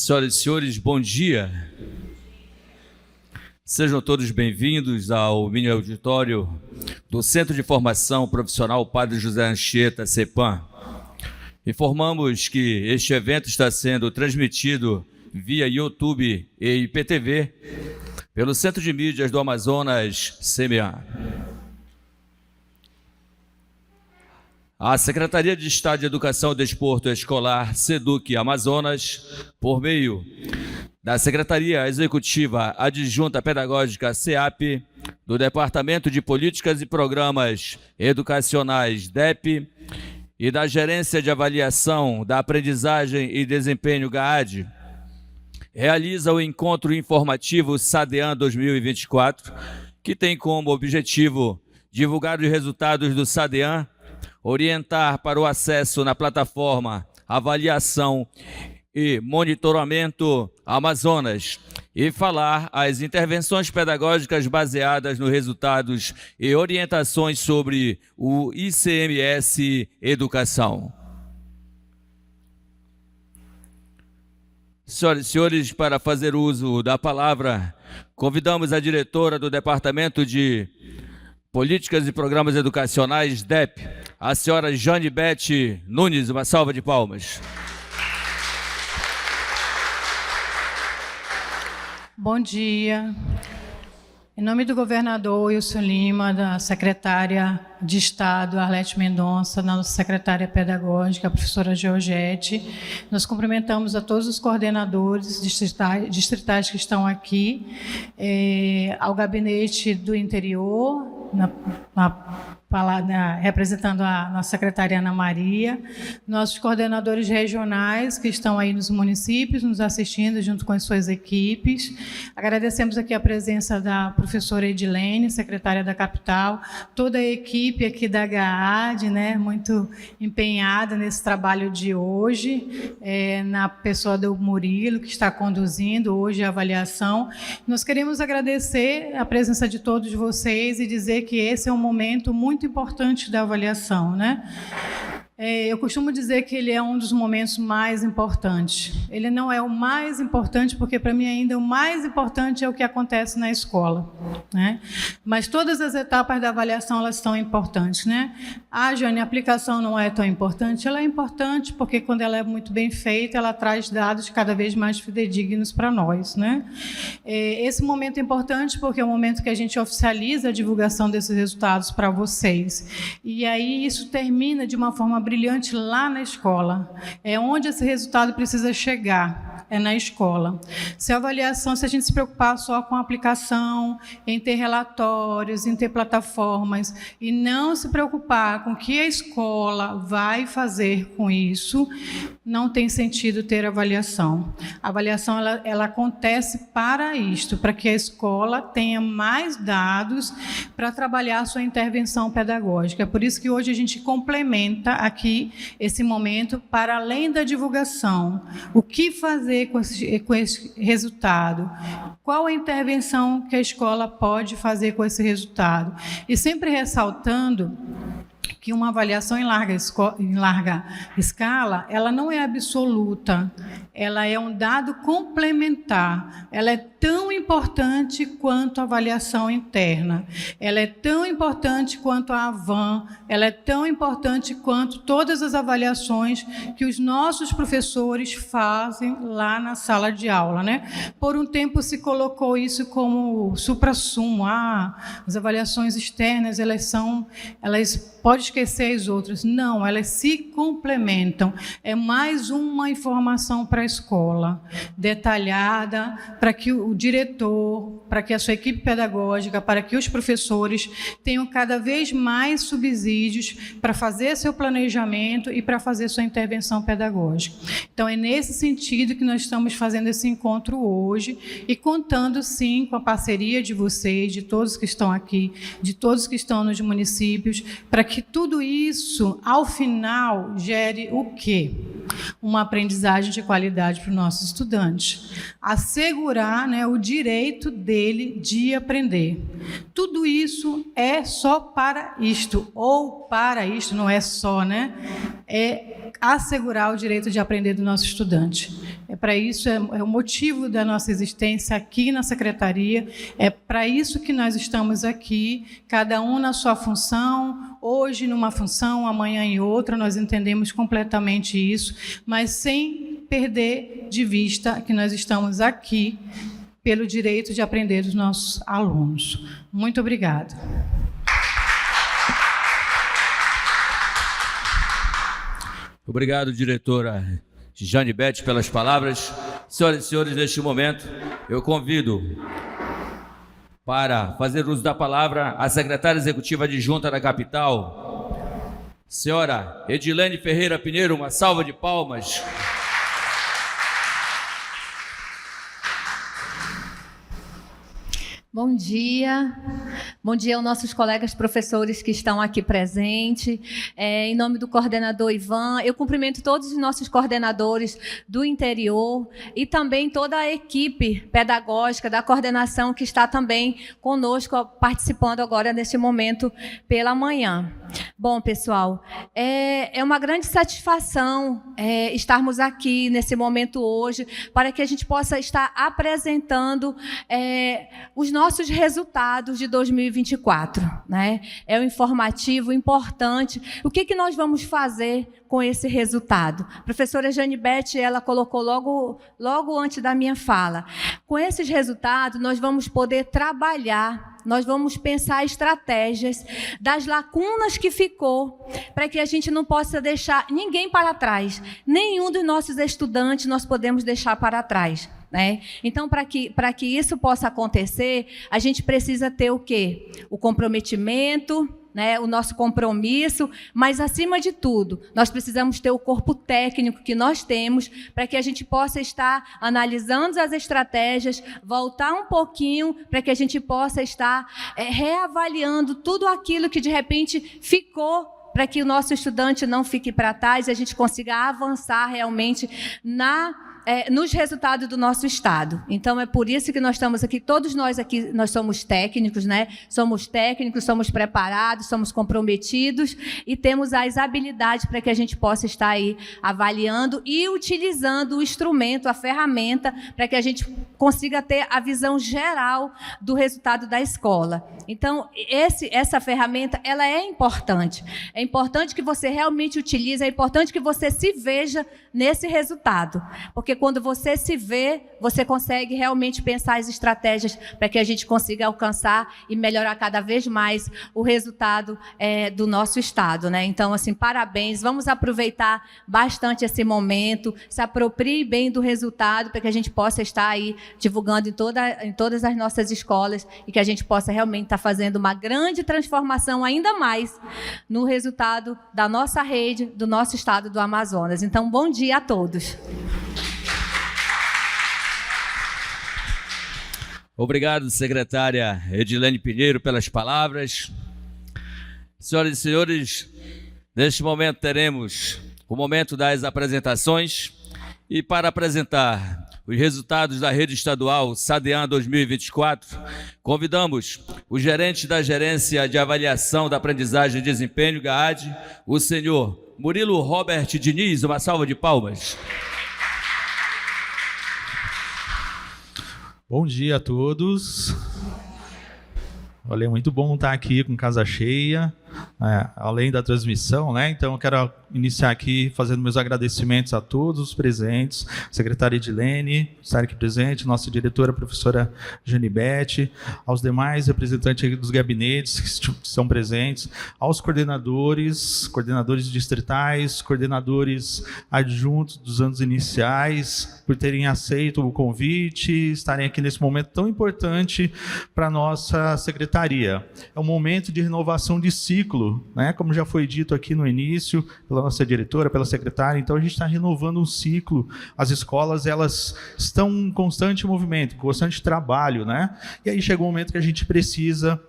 Senhoras e senhores, bom dia. Sejam todos bem-vindos ao mini auditório do Centro de Formação Profissional Padre José Anchieta, CEPAM. Informamos que este evento está sendo transmitido via YouTube e IPTV pelo Centro de Mídias do Amazonas, CMA. A Secretaria de Estado de Educação e Desporto Escolar, SEDUC Amazonas, por meio da Secretaria Executiva Adjunta Pedagógica, SEAP, do Departamento de Políticas e Programas Educacionais, DEP, e da Gerência de Avaliação da Aprendizagem e Desempenho, GAAD, realiza o Encontro Informativo SADEAN 2024, que tem como objetivo divulgar os resultados do SADEAN, orientar para o acesso na plataforma Avaliação e Monitoramento Amazonas e falar as intervenções pedagógicas baseadas nos resultados e orientações sobre o ICMS Educação. Senhoras e senhores, para fazer uso da palavra, convidamos a diretora do Departamento de Políticas e Programas Educacionais, DEP, a senhora Jane Beth Nunes. Uma salva de palmas. Bom dia. Em nome do governador Wilson Lima, da secretária de Estado, Arlete Mendonça, da nossa secretária pedagógica, a professora Georgette, nós cumprimentamos a todos os coordenadores distritais que estão aqui, ao gabinete do interior, representando a nossa secretária Ana Maria, nossos coordenadores regionais que estão aí nos municípios, nos assistindo junto com as suas equipes. Agradecemos aqui a presença da professora Edilene, secretária da capital, toda a equipe aqui da GAAD, né, muito empenhada nesse trabalho de hoje, na pessoa do Murilo, que está conduzindo hoje a avaliação. Nós queremos agradecer a presença de todos vocês e dizer que esse é um momento muito importante da avaliação, né? Eu costumo dizer que ele é um dos momentos mais importantes. Ele não é o mais importante, porque para mim ainda o mais importante é o que acontece na escola, né? Mas todas as etapas da avaliação, elas são importantes, né? Jane, a aplicação não é tão importante? Ela é importante porque quando ela é muito bem feita, ela traz dados cada vez mais fidedignos para nós, né? Esse momento é importante porque é o momento que a gente oficializa a divulgação desses resultados para vocês. E aí isso termina de uma forma brilhante lá na escola. É onde esse resultado precisa chegar, é na escola. Se a avaliação, se a gente se preocupar só com a aplicação, em ter relatórios, em ter plataformas, e não se preocupar com o que a escola vai fazer com isso, não tem sentido ter avaliação. A avaliação ela acontece para isto, para que a escola tenha mais dados para trabalhar a sua intervenção pedagógica. É por isso que hoje a gente complementa aqui esse momento para além da divulgação. O que fazer com esse resultado? Qual a intervenção que a escola pode fazer com esse resultado? E sempre ressaltando que uma avaliação em larga escala, ela não é absoluta, ela é um dado complementar, ela é tão importante quanto a avaliação interna, ela é tão importante quanto a AVAN, ela é tão importante quanto todas as avaliações que os nossos professores fazem lá na sala de aula, né? Por um tempo se colocou isso como suprassumo, as avaliações externas, elas pode esquecer as outras. Não, elas se complementam. É mais uma informação para a escola, detalhada, para que o diretor, para que a sua equipe pedagógica, para que os professores tenham cada vez mais subsídios para fazer seu planejamento e para fazer sua intervenção pedagógica. Então, é nesse sentido que nós estamos fazendo esse encontro hoje e contando, sim, com a parceria de vocês, de todos que estão aqui, de todos que estão nos municípios, para que tudo isso, ao final, gere o quê? Uma aprendizagem de qualidade para os nossos estudantes. Assegurar, né, o direito dele de aprender. Tudo isso é só para isto, ou para isto, não é só, né? É assegurar o direito de aprender do nosso estudante. É para isso, é o motivo da nossa existência aqui na secretaria, é para isso que nós estamos aqui, cada um na sua função, hoje numa função, amanhã em outra, nós entendemos completamente isso, mas sem perder de vista que nós estamos aqui pelo direito de aprender dos nossos alunos. Muito obrigada. Obrigado, diretora Janibete, pelas palavras. Senhoras e senhores, neste momento, eu convido para fazer uso da palavra a secretária executiva adjunta da capital, senhora Edilene Ferreira Pinheiro. Uma salva de palmas. Bom dia aos nossos colegas professores que estão aqui presentes. Em nome do coordenador Ivan, eu cumprimento todos os nossos coordenadores do interior e também toda a equipe pedagógica da coordenação que está também conosco, participando agora neste momento pela manhã. Bom, pessoal, é uma grande satisfação estarmos aqui nesse momento hoje para que a gente possa estar apresentando os nossos resultados de 2024, né? É um informativo importante. O que nós vamos fazer com esse resultado? A professora Janibete, ela colocou logo antes da minha fala. Com esses resultados, nós vamos poder trabalhar, nós vamos pensar estratégias das lacunas que ficou, para que a gente não possa deixar ninguém para trás. Nenhum dos nossos estudantes nós podemos deixar para trás, né? Então, para que isso possa acontecer, a gente precisa ter o quê? O comprometimento, né, o nosso compromisso, mas, acima de tudo, nós precisamos ter o corpo técnico que nós temos para que a gente possa estar analisando as estratégias, voltar um pouquinho para que a gente possa estar reavaliando tudo aquilo que, de repente, ficou, para que o nosso estudante não fique para trás e a gente consiga avançar realmente nos resultados do nosso Estado. Então, é por isso que nós estamos aqui, todos nós aqui, nós somos técnicos, né? Somos técnicos, somos preparados, somos comprometidos e temos as habilidades para que a gente possa estar aí avaliando e utilizando o instrumento, a ferramenta, para que a gente consiga ter a visão geral do resultado da escola. Então, essa ferramenta, ela é importante. É importante que você realmente utilize, é importante que você se veja nesse resultado, porque quando você se vê, você consegue realmente pensar as estratégias para que a gente consiga alcançar e melhorar cada vez mais o resultado do nosso Estado, né? Então, assim, parabéns, vamos aproveitar bastante esse momento, se aproprie bem do resultado para que a gente possa estar aí divulgando em todas as nossas escolas e que a gente possa realmente estar fazendo uma grande transformação ainda mais no resultado da nossa rede, do nosso Estado do Amazonas. Então, bom dia a todos. Obrigado, secretária Edilene Pinheiro, pelas palavras. Senhoras e senhores, neste momento teremos o momento das apresentações e, para apresentar os resultados da rede estadual SADEAN 2024, convidamos o gerente da Gerência de Avaliação da Aprendizagem e Desempenho, GAAD, o senhor Murilo Robert Diniz. Uma salva de palmas. Bom dia a todos. Olha, é muito bom estar aqui com casa cheia, além da transmissão, né? Então, eu quero iniciar aqui fazendo meus agradecimentos a todos os presentes, secretária Edilene, estar aqui presente, nossa diretora, professora Janibete, aos demais representantes dos gabinetes que estão presentes, aos coordenadores distritais, coordenadores adjuntos dos anos iniciais, por terem aceito o convite, estarem aqui nesse momento tão importante para a nossa secretaria. É um momento de renovação de ciclo, né? Como já foi dito aqui no início, pela nossa diretora, pela secretária, então a gente está renovando um ciclo. As escolas, elas estão em constante movimento, constante trabalho, né? E aí chega um momento que a gente precisa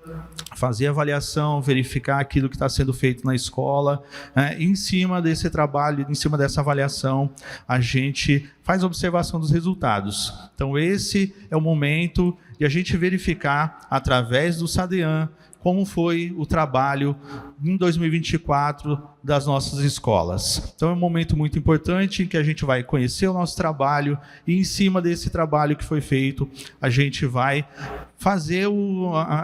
fazer avaliação, verificar aquilo que está sendo feito na escola, né? Em cima desse trabalho, em cima dessa avaliação, a gente faz a observação dos resultados. Então esse é o momento de a gente verificar, através do SADEAN, como foi o trabalho em 2024 das nossas escolas. Então é um momento muito importante em que a gente vai conhecer o nosso trabalho e em cima desse trabalho que foi feito, a gente vai fazer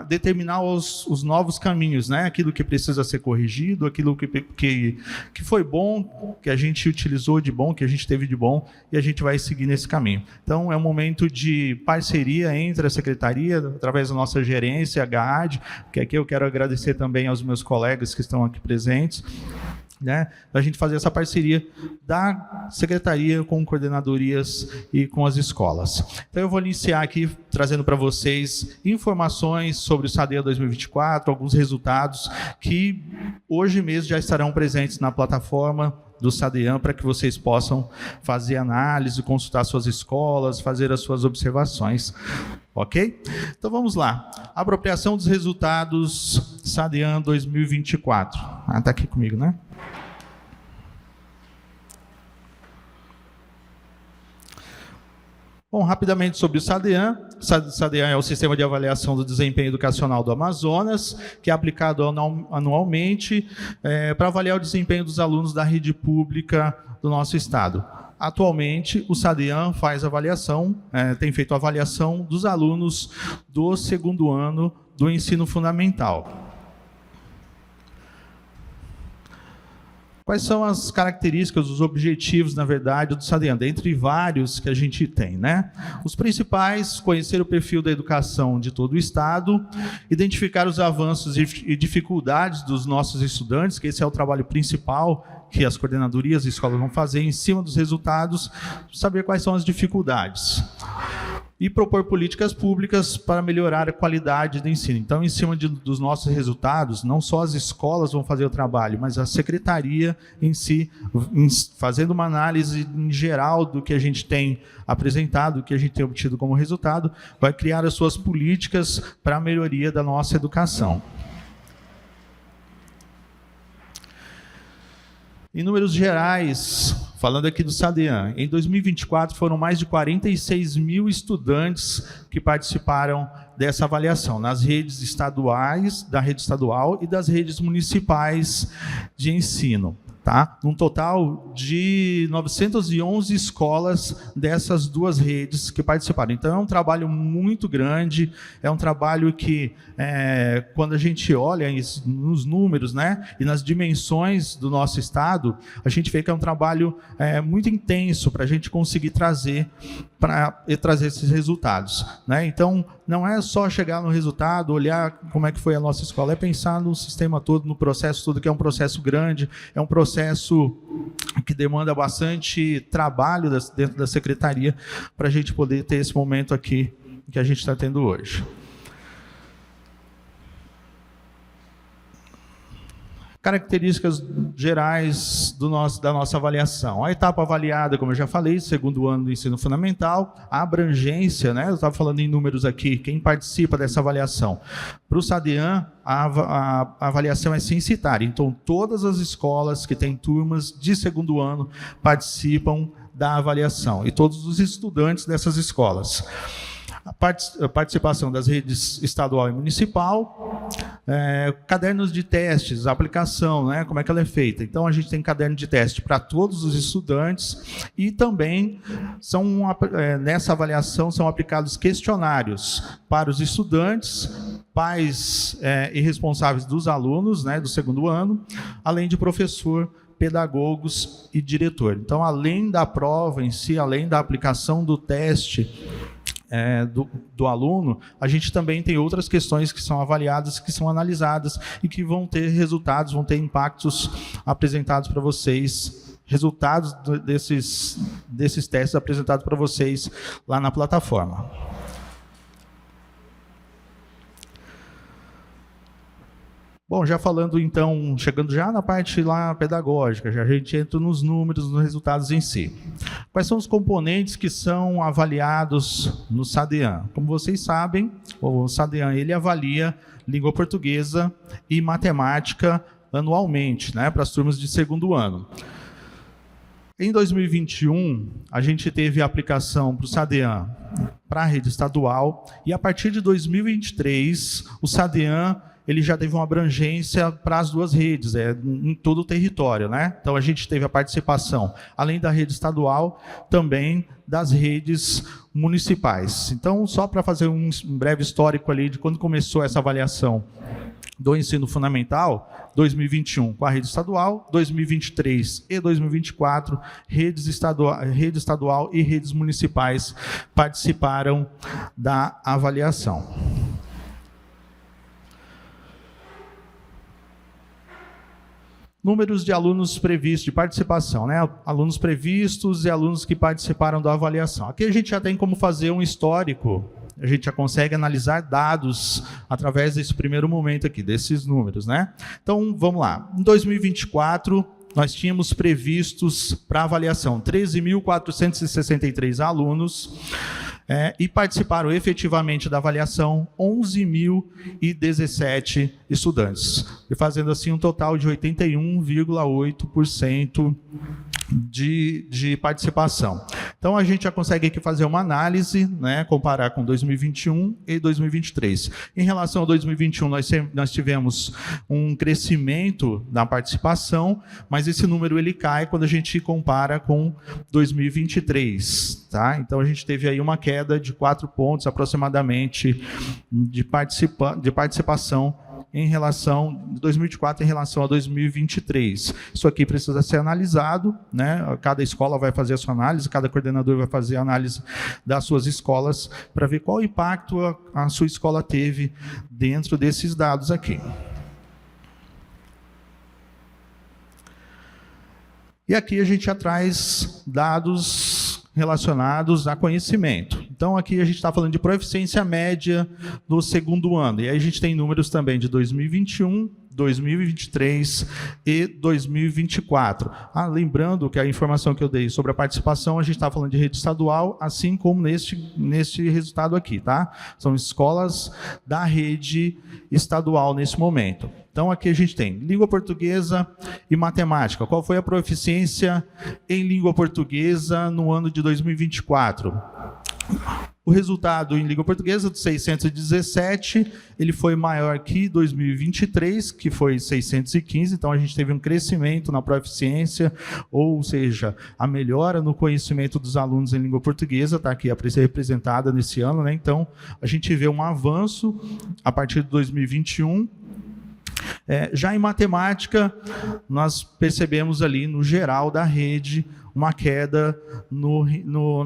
determinar os novos caminhos, né? Aquilo que precisa ser corrigido, aquilo que foi bom, que a gente utilizou de bom, que a gente teve de bom, e a gente vai seguir nesse caminho. Então é um momento de parceria entre a Secretaria, através da nossa gerência, a GAAD, que aqui eu quero agradecer também aos meus colegas que estão aqui presentes, né, a gente fazer essa parceria da Secretaria com coordenadorias e com as escolas. Então eu vou iniciar aqui trazendo para vocês informações sobre o SADEAN 2024, alguns resultados que hoje mesmo já estarão presentes na plataforma do SADEAN para que vocês possam fazer análise, consultar suas escolas, fazer as suas observações. Ok? Então vamos lá. Apropriação dos resultados SADEAN 2024. Está aqui comigo, né? Bom, rapidamente sobre o SADEAN. O SADEAN é o Sistema de Avaliação do Desempenho Educacional do Amazonas, que é aplicado anualmente para avaliar o desempenho dos alunos da rede pública do nosso estado. Atualmente, o SADEAN faz avaliação, tem feito avaliação dos alunos do segundo ano do ensino fundamental. Quais são as características, os objetivos, na verdade, do SADEAN? Dentre vários que a gente tem, né? Os principais: conhecer o perfil da educação de todo o estado, identificar os avanços e dificuldades dos nossos estudantes, que esse é o trabalho principal que as coordenadorias e escolas vão fazer em cima dos resultados, saber quais são as dificuldades. E propor políticas públicas para melhorar a qualidade do ensino. Então, em cima dos nossos resultados, não só as escolas vão fazer o trabalho, mas a secretaria em si, fazendo uma análise em geral do que a gente tem apresentado, do que a gente tem obtido como resultado, vai criar as suas políticas para a melhoria da nossa educação. Em números gerais, falando aqui do SADEAN, em 2024 foram mais de 46 mil estudantes que participaram dessa avaliação, nas redes estaduais, da rede estadual e das redes municipais de ensino. Tá? Num total de 911 escolas dessas duas redes que participaram. Então, é um trabalho muito grande, é um trabalho que, quando a gente olha nos números, né, e nas dimensões do nosso estado, a gente vê que é um trabalho muito intenso para a gente conseguir trazer esses resultados. Né? Então, não é só chegar no resultado, olhar como é que foi a nossa escola, é pensar no sistema todo, no processo todo, que é um processo grande, é um processo que demanda bastante trabalho dentro da secretaria para a gente poder ter esse momento aqui que a gente está tendo hoje. Características gerais da nossa avaliação. A etapa avaliada, como eu já falei, segundo ano do ensino fundamental, a abrangência, né? Eu estava falando em números aqui, quem participa dessa avaliação. Para o SADEAN, a avaliação é censitária, então todas as escolas que têm turmas de segundo ano participam da avaliação, e todos os estudantes dessas escolas. A participação das redes estadual e municipal, cadernos de testes, a aplicação, né, como é que ela é feita. Então, a gente tem caderno de teste para todos os estudantes e também, nessa avaliação, são aplicados questionários para os estudantes, pais e responsáveis dos alunos, né, do segundo ano, além de professor, pedagogos e diretor. Então, além da prova em si, além da aplicação do teste, do aluno, a gente também tem outras questões que são avaliadas, que são analisadas e que vão ter resultados, vão ter impactos apresentados para vocês, resultados desses testes apresentados para vocês lá na plataforma. Bom, já falando então, chegando já na parte lá pedagógica, já a gente entra nos números, nos resultados em si. Quais são os componentes que são avaliados no SADEAN? Como vocês sabem, o SADEAN ele avalia língua portuguesa e matemática anualmente, né, para as turmas de segundo ano. Em 2021, a gente teve a aplicação para o SADEAN para a rede estadual, e a partir de 2023, o SADEAN ele já teve uma abrangência para as duas redes, em todo o território, né? Então a gente teve a participação, além da rede estadual, também das redes municipais. Então, só para fazer um breve histórico ali de quando começou essa avaliação do ensino fundamental, 2021 com a rede estadual, 2023 e 2024, rede estadual e redes municipais participaram da avaliação. Números de alunos previstos, de participação, né? Alunos previstos e alunos que participaram da avaliação. Aqui a gente já tem como fazer um histórico, a gente já consegue analisar dados através desse primeiro momento aqui, desses números, né? Então, vamos lá. Em 2024, nós tínhamos previstos para avaliação 13.463 alunos, e participaram efetivamente da avaliação 11.017 estudantes, e fazendo assim um total de 81,8% de participação. Então, a gente já consegue aqui fazer uma análise, né, comparar com 2021 e 2023. Em relação a 2021, nós tivemos um crescimento da participação, mas esse número ele cai quando a gente compara com 2023. Tá? Então, a gente teve aí uma queda de 4 pontos aproximadamente de participação em relação a 2024 em relação a 2023. Isso aqui precisa ser analisado, né? Cada escola vai fazer a sua análise, cada coordenador vai fazer a análise das suas escolas para ver qual impacto a sua escola teve dentro desses dados aqui. E aqui a gente já traz dados relacionados a conhecimento. Então, aqui a gente está falando de proficiência média do segundo ano. E aí a gente tem números também de 2021, 2023 e 2024. Lembrando que a informação que eu dei sobre a participação, a gente está falando de rede estadual, assim como neste resultado aqui, tá? São escolas da rede estadual nesse momento. Então, aqui a gente tem língua portuguesa e matemática. Qual foi a proficiência em língua portuguesa no ano de 2024? O resultado em língua portuguesa, de 617, ele foi maior que 2023, que foi 615, então a gente teve um crescimento na proficiência, ou seja, a melhora no conhecimento dos alunos em língua portuguesa, está aqui representada nesse ano, né? Então, a gente vê um avanço a partir de 2021, já em matemática, nós percebemos ali, no geral da rede, uma queda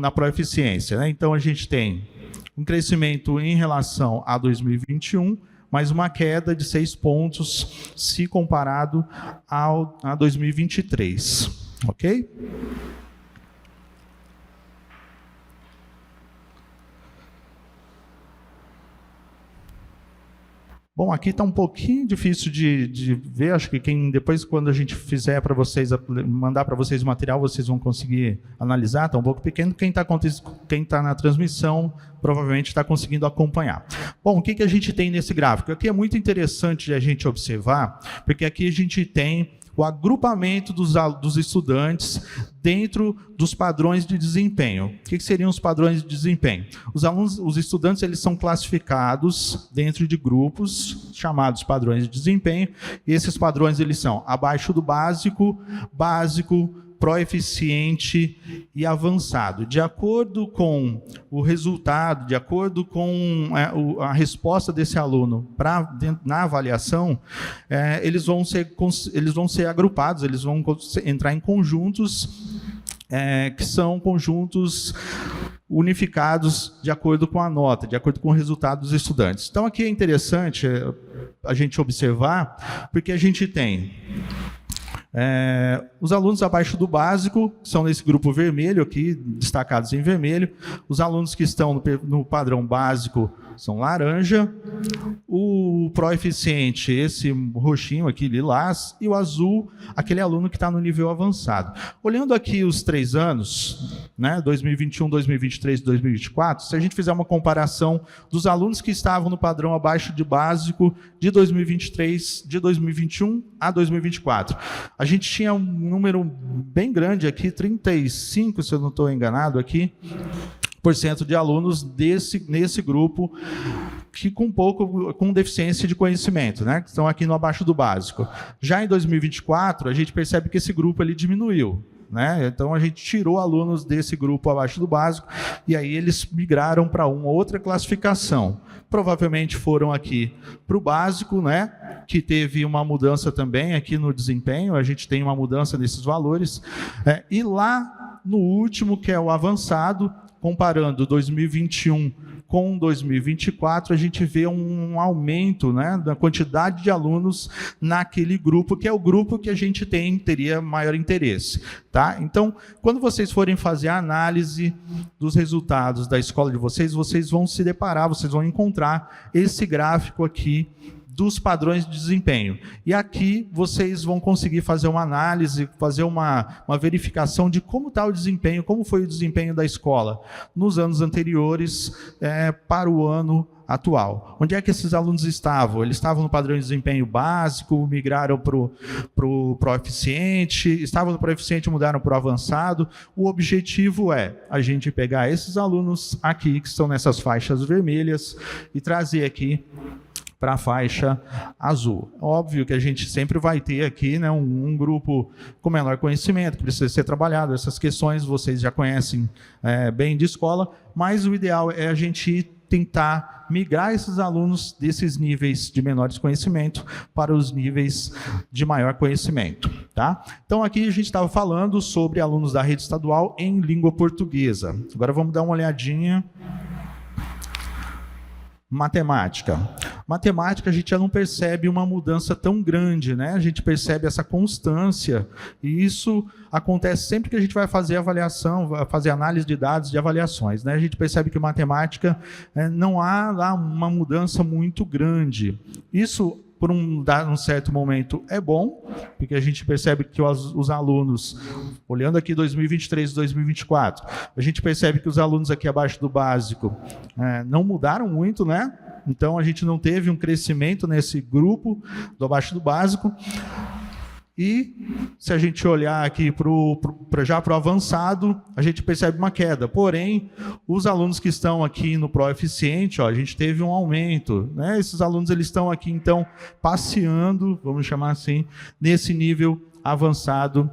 na proficiência, né? Então, a gente tem um crescimento em relação a 2021, mas uma queda de 6 pontos se comparado a 2023. Ok? Bom, aqui está um pouquinho difícil de ver, acho que depois, quando a gente fizer para vocês, mandar para vocês o material, vocês vão conseguir analisar, está um pouco pequeno, quem está na transmissão provavelmente está conseguindo acompanhar. Bom, o que a gente tem nesse gráfico? Aqui é muito interessante de a gente observar, porque aqui a gente tem o agrupamento dos estudantes dentro dos padrões de desempenho. O que seriam os padrões de desempenho? Os estudantes, eles são classificados dentro de grupos chamados padrões de desempenho, e esses padrões, eles são abaixo do básico, proeficiente e avançado. De acordo com o resultado, de acordo com a resposta desse aluno na avaliação, eles vão ser agrupados, eles vão entrar em conjuntos que são conjuntos unificados de acordo com a nota, de acordo com o resultado dos estudantes. Então, aqui é interessante a gente observar, porque a gente tem os alunos abaixo do básico, são nesse grupo vermelho aqui, destacados em vermelho. Os alunos que estão no padrão básico são laranja. O proeficiente, esse roxinho aqui, lilás. E o azul, aquele aluno que está no nível avançado. Olhando aqui os 3 anos, né, 2021, 2023 e 2024, se a gente fizer uma comparação dos alunos que estavam no padrão abaixo de básico de 2023, de 2021 a 2024, a gente tinha um número bem grande aqui, 35, se eu não estou enganado aqui, % de alunos nesse grupo que com deficiência de conhecimento, né, que estão aqui no abaixo do básico. Já em 2024, a gente percebe que esse grupo ele diminuiu, né? Então a gente tirou alunos desse grupo abaixo do básico e aí eles migraram para uma outra classificação. Provavelmente foram aqui para o básico, né, que teve uma mudança também aqui no desempenho, a gente tem uma mudança nesses valores, e lá no último, que é o avançado, comparando 2021 com 2024, a gente vê um aumento, né, da quantidade de alunos naquele grupo, que é o grupo que a gente teria maior interesse. Tá? Então, quando vocês forem fazer a análise dos resultados da escola de vocês, vocês vão se deparar, vocês vão encontrar esse gráfico aqui dos padrões de desempenho. E aqui vocês vão conseguir fazer uma análise, fazer uma verificação de como está o desempenho, como foi o desempenho da escola nos anos anteriores para o ano atual. Onde é que esses alunos estavam? Eles estavam no padrão de desempenho básico, migraram para o proeficiente, estavam no proeficiente, mudaram para o avançado. O objetivo é a gente pegar esses alunos aqui, que estão nessas faixas vermelhas, e trazer aqui para a faixa azul. Óbvio que a gente sempre vai ter aqui, né, um grupo com menor conhecimento, que precisa ser trabalhado. Essas questões vocês já conhecem bem de escola, mas o ideal é a gente tentar migrar esses alunos desses níveis de menores conhecimento para os níveis de maior conhecimento. Tá? Então aqui a gente estava falando sobre alunos da rede estadual em língua portuguesa. Agora vamos dar uma olhadinha. Matemática. Matemática, a gente já não percebe uma mudança tão grande, né? A gente percebe essa constância, e isso acontece sempre que a gente vai fazer avaliação, vai fazer análise de dados de avaliações, né? A gente percebe que matemática não há lá uma mudança muito grande. Isso, por um certo momento, é bom, porque a gente percebe que os alunos, olhando aqui 2023 e 2024, a gente percebe que os alunos aqui abaixo do básico não mudaram muito, né? Então, a gente não teve um crescimento nesse grupo do abaixo do básico. E, se a gente olhar aqui já para o avançado, a gente percebe uma queda. Porém, os alunos que estão aqui no proeficiente, a gente teve um aumento, né? Esses alunos eles estão aqui, então, passeando, vamos chamar assim, nesse nível avançado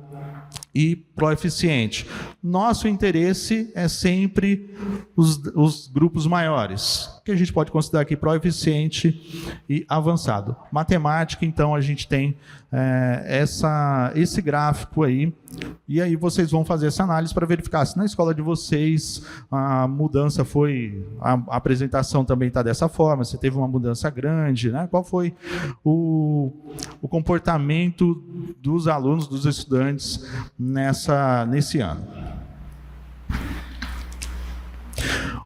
e proeficiente. Nosso interesse é sempre os grupos maiores, que a gente pode considerar aqui proeficiente e avançado. Matemática, então, a gente tem esse gráfico aí, e aí vocês vão fazer essa análise para verificar se na escola de vocês a mudança foi, a apresentação também está dessa forma, se teve uma mudança grande, né? Qual foi o comportamento dos alunos, dos estudantes nesse ano.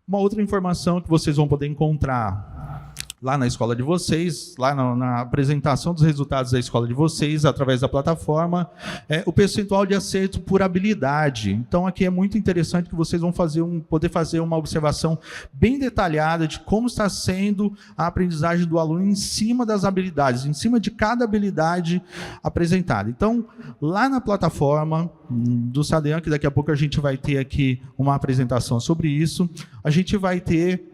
Uma outra informação que vocês vão poder encontrar lá na escola de vocês, lá na apresentação dos resultados da escola de vocês, através da plataforma, o percentual de acerto por habilidade. Então, aqui é muito interessante que vocês vão poder fazer uma observação bem detalhada de como está sendo a aprendizagem do aluno em cima das habilidades, em cima de cada habilidade apresentada. Então, lá na plataforma do SADEAN, que daqui a pouco a gente vai ter aqui uma apresentação sobre isso, a gente vai ter,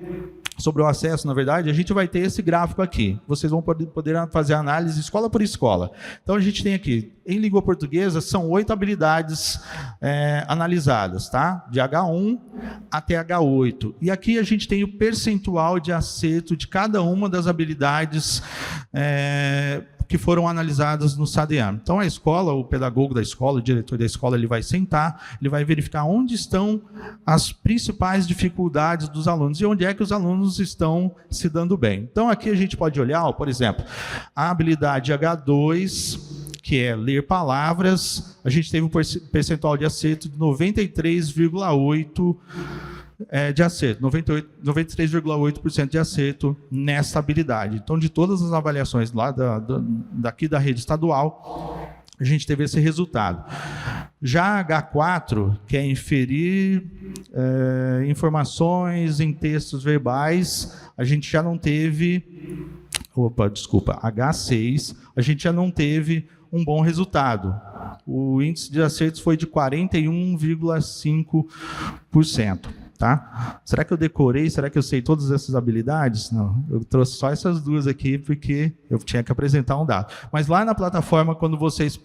sobre o acesso, na verdade, a gente vai ter esse gráfico aqui. Vocês vão poder fazer análise escola por escola. Então, a gente tem aqui, em língua portuguesa, são 8 habilidades analisadas, tá? De H1 até H8. E aqui a gente tem o percentual de acerto de cada uma das habilidades que foram analisadas no SADEAN. Então, a escola, o pedagogo da escola, o diretor da escola, ele vai sentar, ele vai verificar onde estão as principais dificuldades dos alunos e onde é que os alunos estão se dando bem. Então, aqui a gente pode olhar, por exemplo, a habilidade H2, que é ler palavras, a gente teve um percentual de acerto de 93,8% de acerto, 93,8% de acerto nessa habilidade. Então, de todas as avaliações lá daqui da rede estadual, a gente teve esse resultado. Já H4, que é inferir informações em textos verbais, a gente já não teve... H6, a gente já não teve um bom resultado. O índice de acertos foi de 41,5%. Tá? Será que eu decorei? Será que eu sei todas essas habilidades? Não, eu trouxe só essas duas aqui porque eu tinha que apresentar um dado. Mas lá na plataforma, quando vocês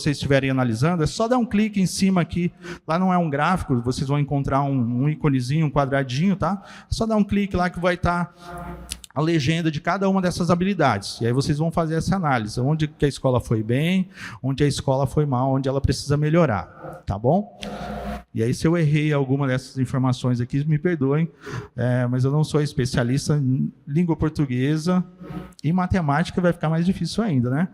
estiverem analisando, é só dar um clique em cima aqui. Lá não é um gráfico, vocês vão encontrar um iconezinho, um quadradinho, tá? É só dar um clique lá que vai estar a legenda de cada uma dessas habilidades. E aí vocês vão fazer essa análise. Onde que a escola foi bem, onde a escola foi mal, onde ela precisa melhorar. Tá bom? E aí, se eu errei alguma dessas informações aqui, me perdoem, mas eu não sou especialista em língua portuguesa e matemática, vai ficar mais difícil ainda, né?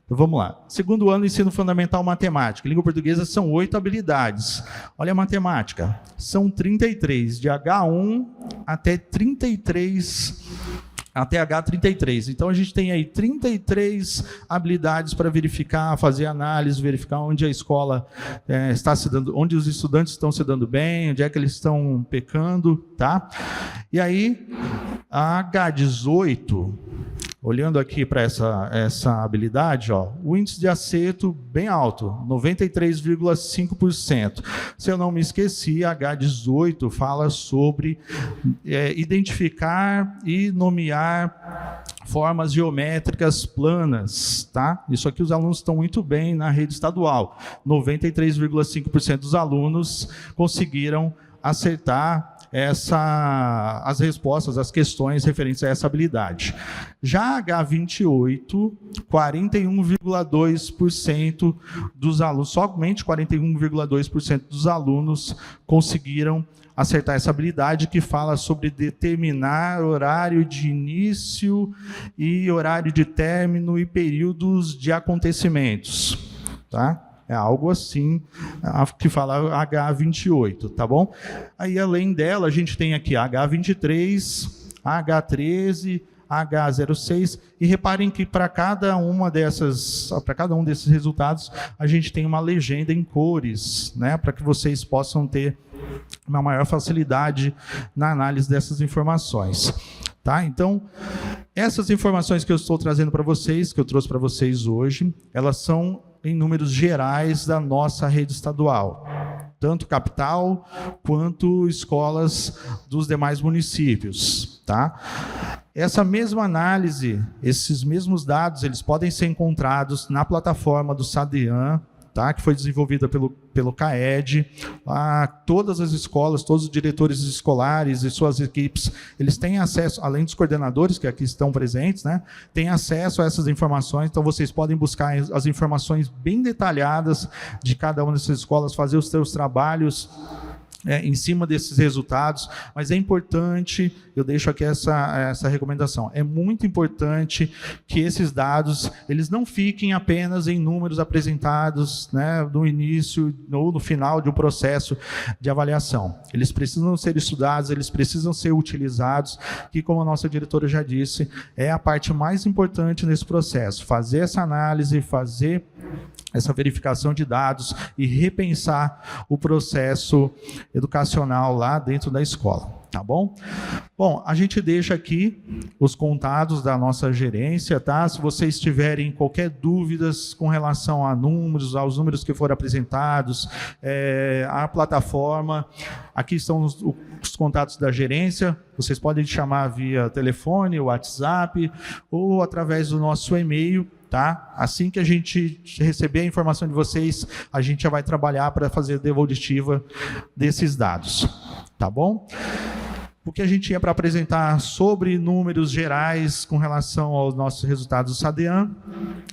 Então, vamos lá. Segundo ano, ensino fundamental matemática. Língua portuguesa são 8 habilidades. Olha a matemática. São 33, de H1 até 33... até H33. Então, a gente tem aí 33 habilidades para verificar, fazer análise, verificar onde a escola está se dando, onde os estudantes estão se dando bem, onde é que eles estão pecando, tá? E aí, a H18, olhando aqui para essa habilidade, ó, o índice de acerto bem alto, 93,5%. Se eu não me esqueci, a H18 fala sobre identificar e nomear formas geométricas planas, tá? Isso aqui os alunos estão muito bem na rede estadual. 93,5% dos alunos conseguiram acertar as respostas, as questões referentes a essa habilidade. Já H28, 41,2% dos alunos, somente 41,2% dos alunos conseguiram acertar essa habilidade, que fala sobre determinar horário de início e horário de término e períodos de acontecimentos, tá? É algo assim que fala H28, tá bom? Aí, além dela, a gente tem aqui H23, H13, H06, e reparem que para cada um desses resultados, a gente tem uma legenda em cores, né? Para que vocês possam ter uma maior facilidade na análise dessas informações. Tá? Então, essas informações que eu estou trazendo para vocês, que eu trouxe para vocês hoje, elas são em números gerais da nossa rede estadual, tanto capital quanto escolas dos demais municípios. Tá? Essa mesma análise, esses mesmos dados, eles podem ser encontrados na plataforma do SADEAN, tá? Que foi desenvolvida pelo CAED. Todas as escolas, todos os diretores escolares e suas equipes, eles têm acesso, além dos coordenadores que aqui estão presentes, né? Têm acesso a essas informações, então vocês podem buscar as informações bem detalhadas de cada uma dessas escolas, fazer os seus trabalhos em cima desses resultados, mas é importante, eu deixo aqui essa recomendação, é muito importante que esses dados, eles não fiquem apenas em números apresentados, né, no início ou no final de um processo de avaliação. Eles precisam ser estudados, eles precisam ser utilizados, que, como a nossa diretora já disse, é a parte mais importante nesse processo, fazer essa análise, fazer essa verificação de dados e repensar o processo educacional lá dentro da escola, tá bom? Bom, a gente deixa aqui os contatos da nossa gerência, tá? Se vocês tiverem qualquer dúvidas com relação a números, aos números que foram apresentados, a plataforma, aqui estão os contatos da gerência, vocês podem chamar via telefone, WhatsApp ou através do nosso e-mail, tá? Assim que a gente receber a informação de vocês, a gente já vai trabalhar para fazer a devolutiva desses dados, tá bom? O que a gente tinha para apresentar sobre números gerais com relação aos nossos resultados do SADEAN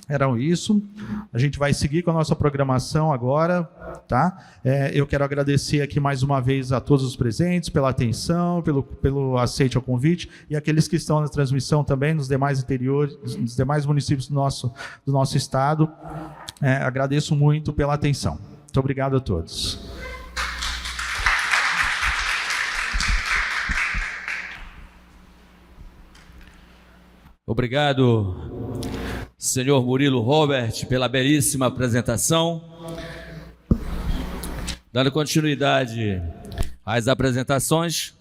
eram isso. A gente vai seguir com a nossa programação agora, tá? Eu quero agradecer aqui mais uma vez a todos os presentes pela atenção, pelo aceite ao convite, e aqueles que estão na transmissão também nos demais interiores, nos demais municípios do nosso estado. Agradeço muito pela atenção. Muito obrigado a todos. Obrigado, senhor Murilo Robert, pela belíssima apresentação. Dando continuidade às apresentações,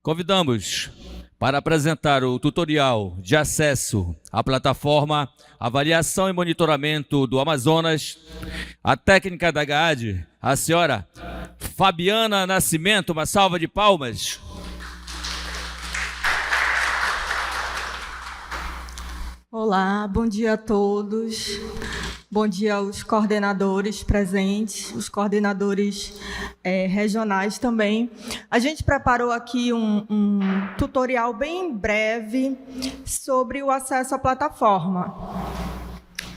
convidamos para apresentar o tutorial de acesso à plataforma Avaliação e Monitoramento do Amazonas, a técnica da GAAD, a senhora Fabiana Nascimento, uma salva de palmas. Olá, bom dia a todos. Bom dia aos coordenadores presentes, os coordenadores regionais também. A gente preparou aqui um tutorial bem breve sobre o acesso à plataforma.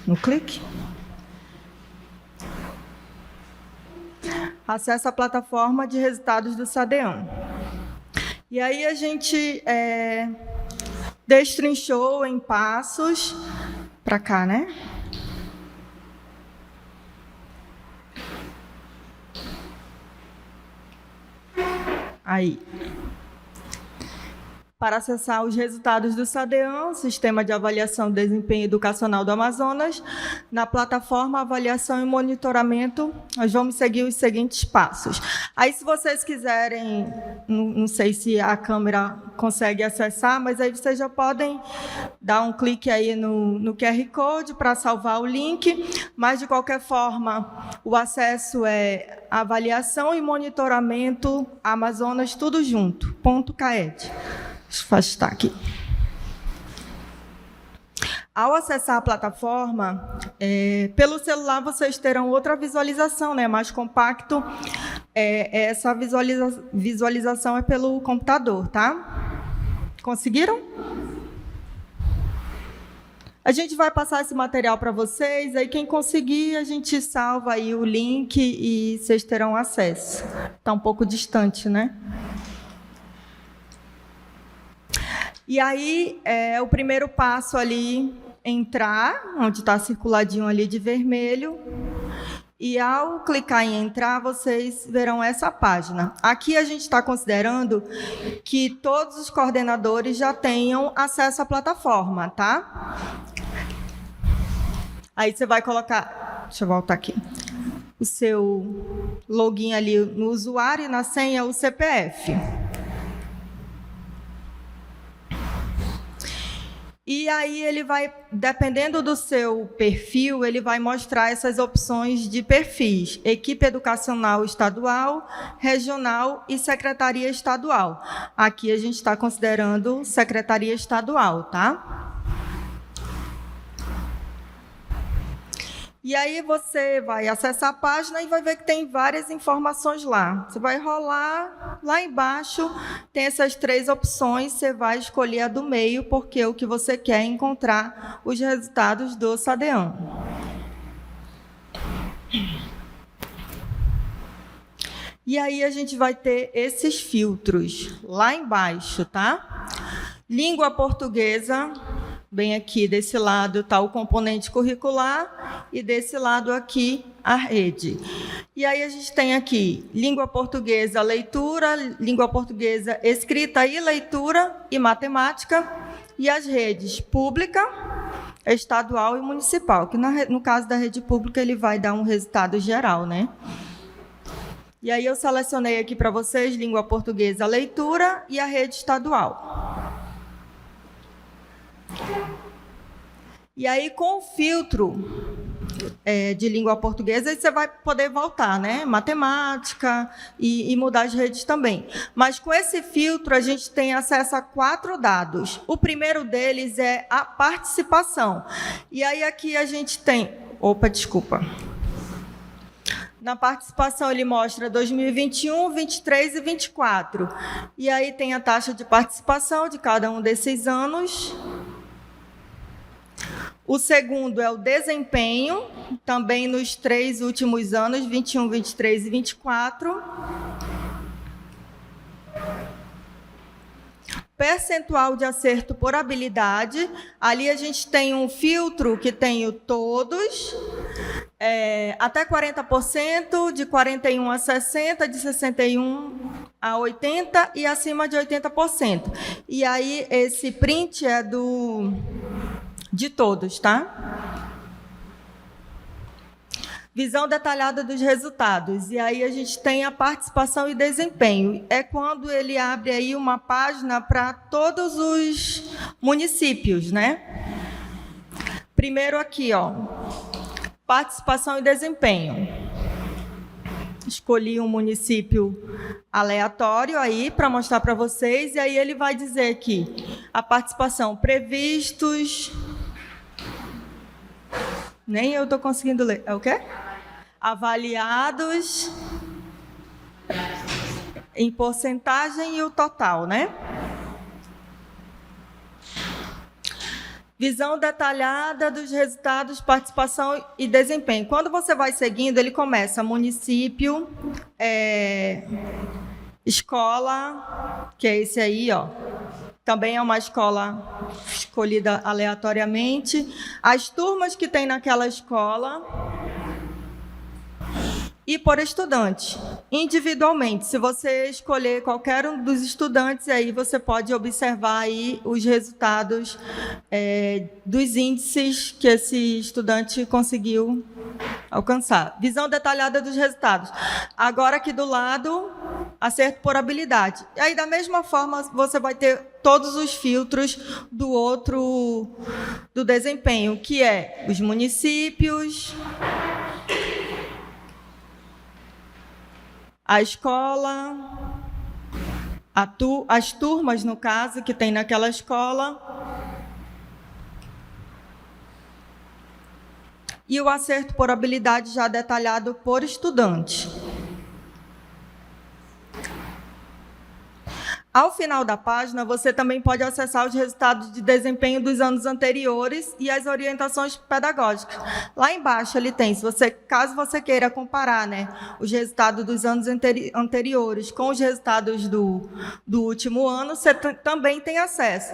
No clique. Acesso à plataforma de resultados do SADEAM. E aí a gente destrinchou em passos para cá, né? Aí. Para acessar os resultados do SADEAM, Sistema de Avaliação e Desempenho Educacional do Amazonas, na plataforma Avaliação e Monitoramento, nós vamos seguir os seguintes passos. Aí, se vocês quiserem, não sei se a câmera consegue acessar, mas aí vocês já podem dar um clique aí no QR Code para salvar o link, mas, de qualquer forma, o acesso é Avaliação e Monitoramento Amazonas, tudo junto, .caed. Deixa eu afastar aqui. Ao acessar a plataforma, pelo celular vocês terão outra visualização, né, mais compacto. Essa visualização é pelo computador, tá? Conseguiram? A gente vai passar esse material para vocês, aí quem conseguir, a gente salva aí o link e vocês terão acesso. Está um pouco distante, né? E aí, o primeiro passo ali, entrar, onde está circuladinho ali de vermelho, e ao clicar em entrar, vocês verão essa página. Aqui a gente está considerando que todos os coordenadores já tenham acesso à plataforma, tá? Aí você vai colocar, deixa eu voltar aqui, o seu login ali no usuário e na senha, o CPF. E aí ele vai, dependendo do seu perfil, ele vai mostrar essas opções de perfis: equipe educacional estadual, regional e secretaria estadual. Aqui a gente está considerando secretaria estadual, tá? E aí você vai acessar a página e vai ver que tem várias informações lá. Você vai rolar, lá embaixo tem essas 3 opções, você vai escolher a do meio, porque o que você quer é encontrar os resultados do SADEAM. E aí a gente vai ter esses filtros lá embaixo, tá? Língua portuguesa. Bem aqui, desse lado está o componente curricular e desse lado aqui a rede. E aí a gente tem aqui língua portuguesa, leitura, língua portuguesa, escrita e leitura e matemática, e as redes pública, estadual e municipal, que no caso da rede pública ele vai dar um resultado geral, né? E aí eu selecionei aqui para vocês língua portuguesa, leitura e a rede estadual. E aí, com o filtro de língua portuguesa, você vai poder voltar, né? Matemática e mudar as redes também. Mas com esse filtro, a gente tem acesso a 4 dados. O primeiro deles é a participação. E aí, aqui a gente tem... Opa, desculpa. Na participação, ele mostra 2021, 23 e 24. E aí tem a taxa de participação de cada um desses anos. O segundo é o desempenho, também nos 3 últimos anos, 21, 23 e 24. Percentual de acerto por habilidade. Ali a gente tem um filtro que tem o todos, até 40%, de 41 a 60%, de 61 a 80% e acima de 80%. E aí esse print é de todos, tá? Visão detalhada dos resultados. E aí a gente tem a participação e desempenho. É quando ele abre aí uma página para todos os municípios, né? Primeiro aqui, ó, participação e desempenho. escolhi um município aleatório aí para mostrar para vocês, e aí ele vai dizer aqui a participação previstos. Nem eu estou conseguindo ler. É o quê? Avaliados em porcentagem e o total, né? Visão detalhada dos resultados, participação e desempenho. Quando você vai seguindo, ele começa município, escola, que é esse aí, ó. Também é uma escola escolhida aleatoriamente. As turmas que tem naquela escola. E por estudante, individualmente. Se você escolher qualquer um dos estudantes, aí você pode observar aí os resultados dos índices que esse estudante conseguiu alcançar. Visão detalhada dos resultados. Agora aqui do lado, acerto por habilidade. E aí, da mesma forma, você vai ter todos os filtros do desempenho, que é os municípios, a escola, as turmas, no caso, que tem naquela escola, e o acerto por habilidade já detalhado por estudante. Ao final da página, você também pode acessar os resultados de desempenho dos anos anteriores e as orientações pedagógicas. Lá embaixo ele tem, caso você queira comparar, né, os resultados dos anos anteriores com os resultados do último ano, você também tem acesso.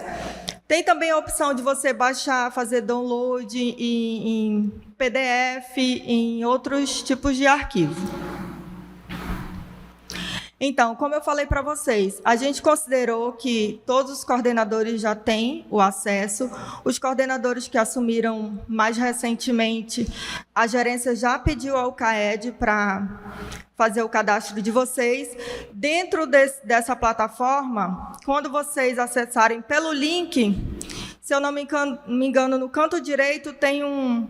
Tem também a opção de você baixar, fazer download em PDF, em outros tipos de arquivo. Então, como eu falei para vocês, a gente considerou que todos os coordenadores já têm o acesso. Os coordenadores que assumiram mais recentemente, a gerência já pediu ao CAED para fazer o cadastro de vocês. Dentro dessa plataforma, quando vocês acessarem pelo link, se eu não me engano, no canto direito tem um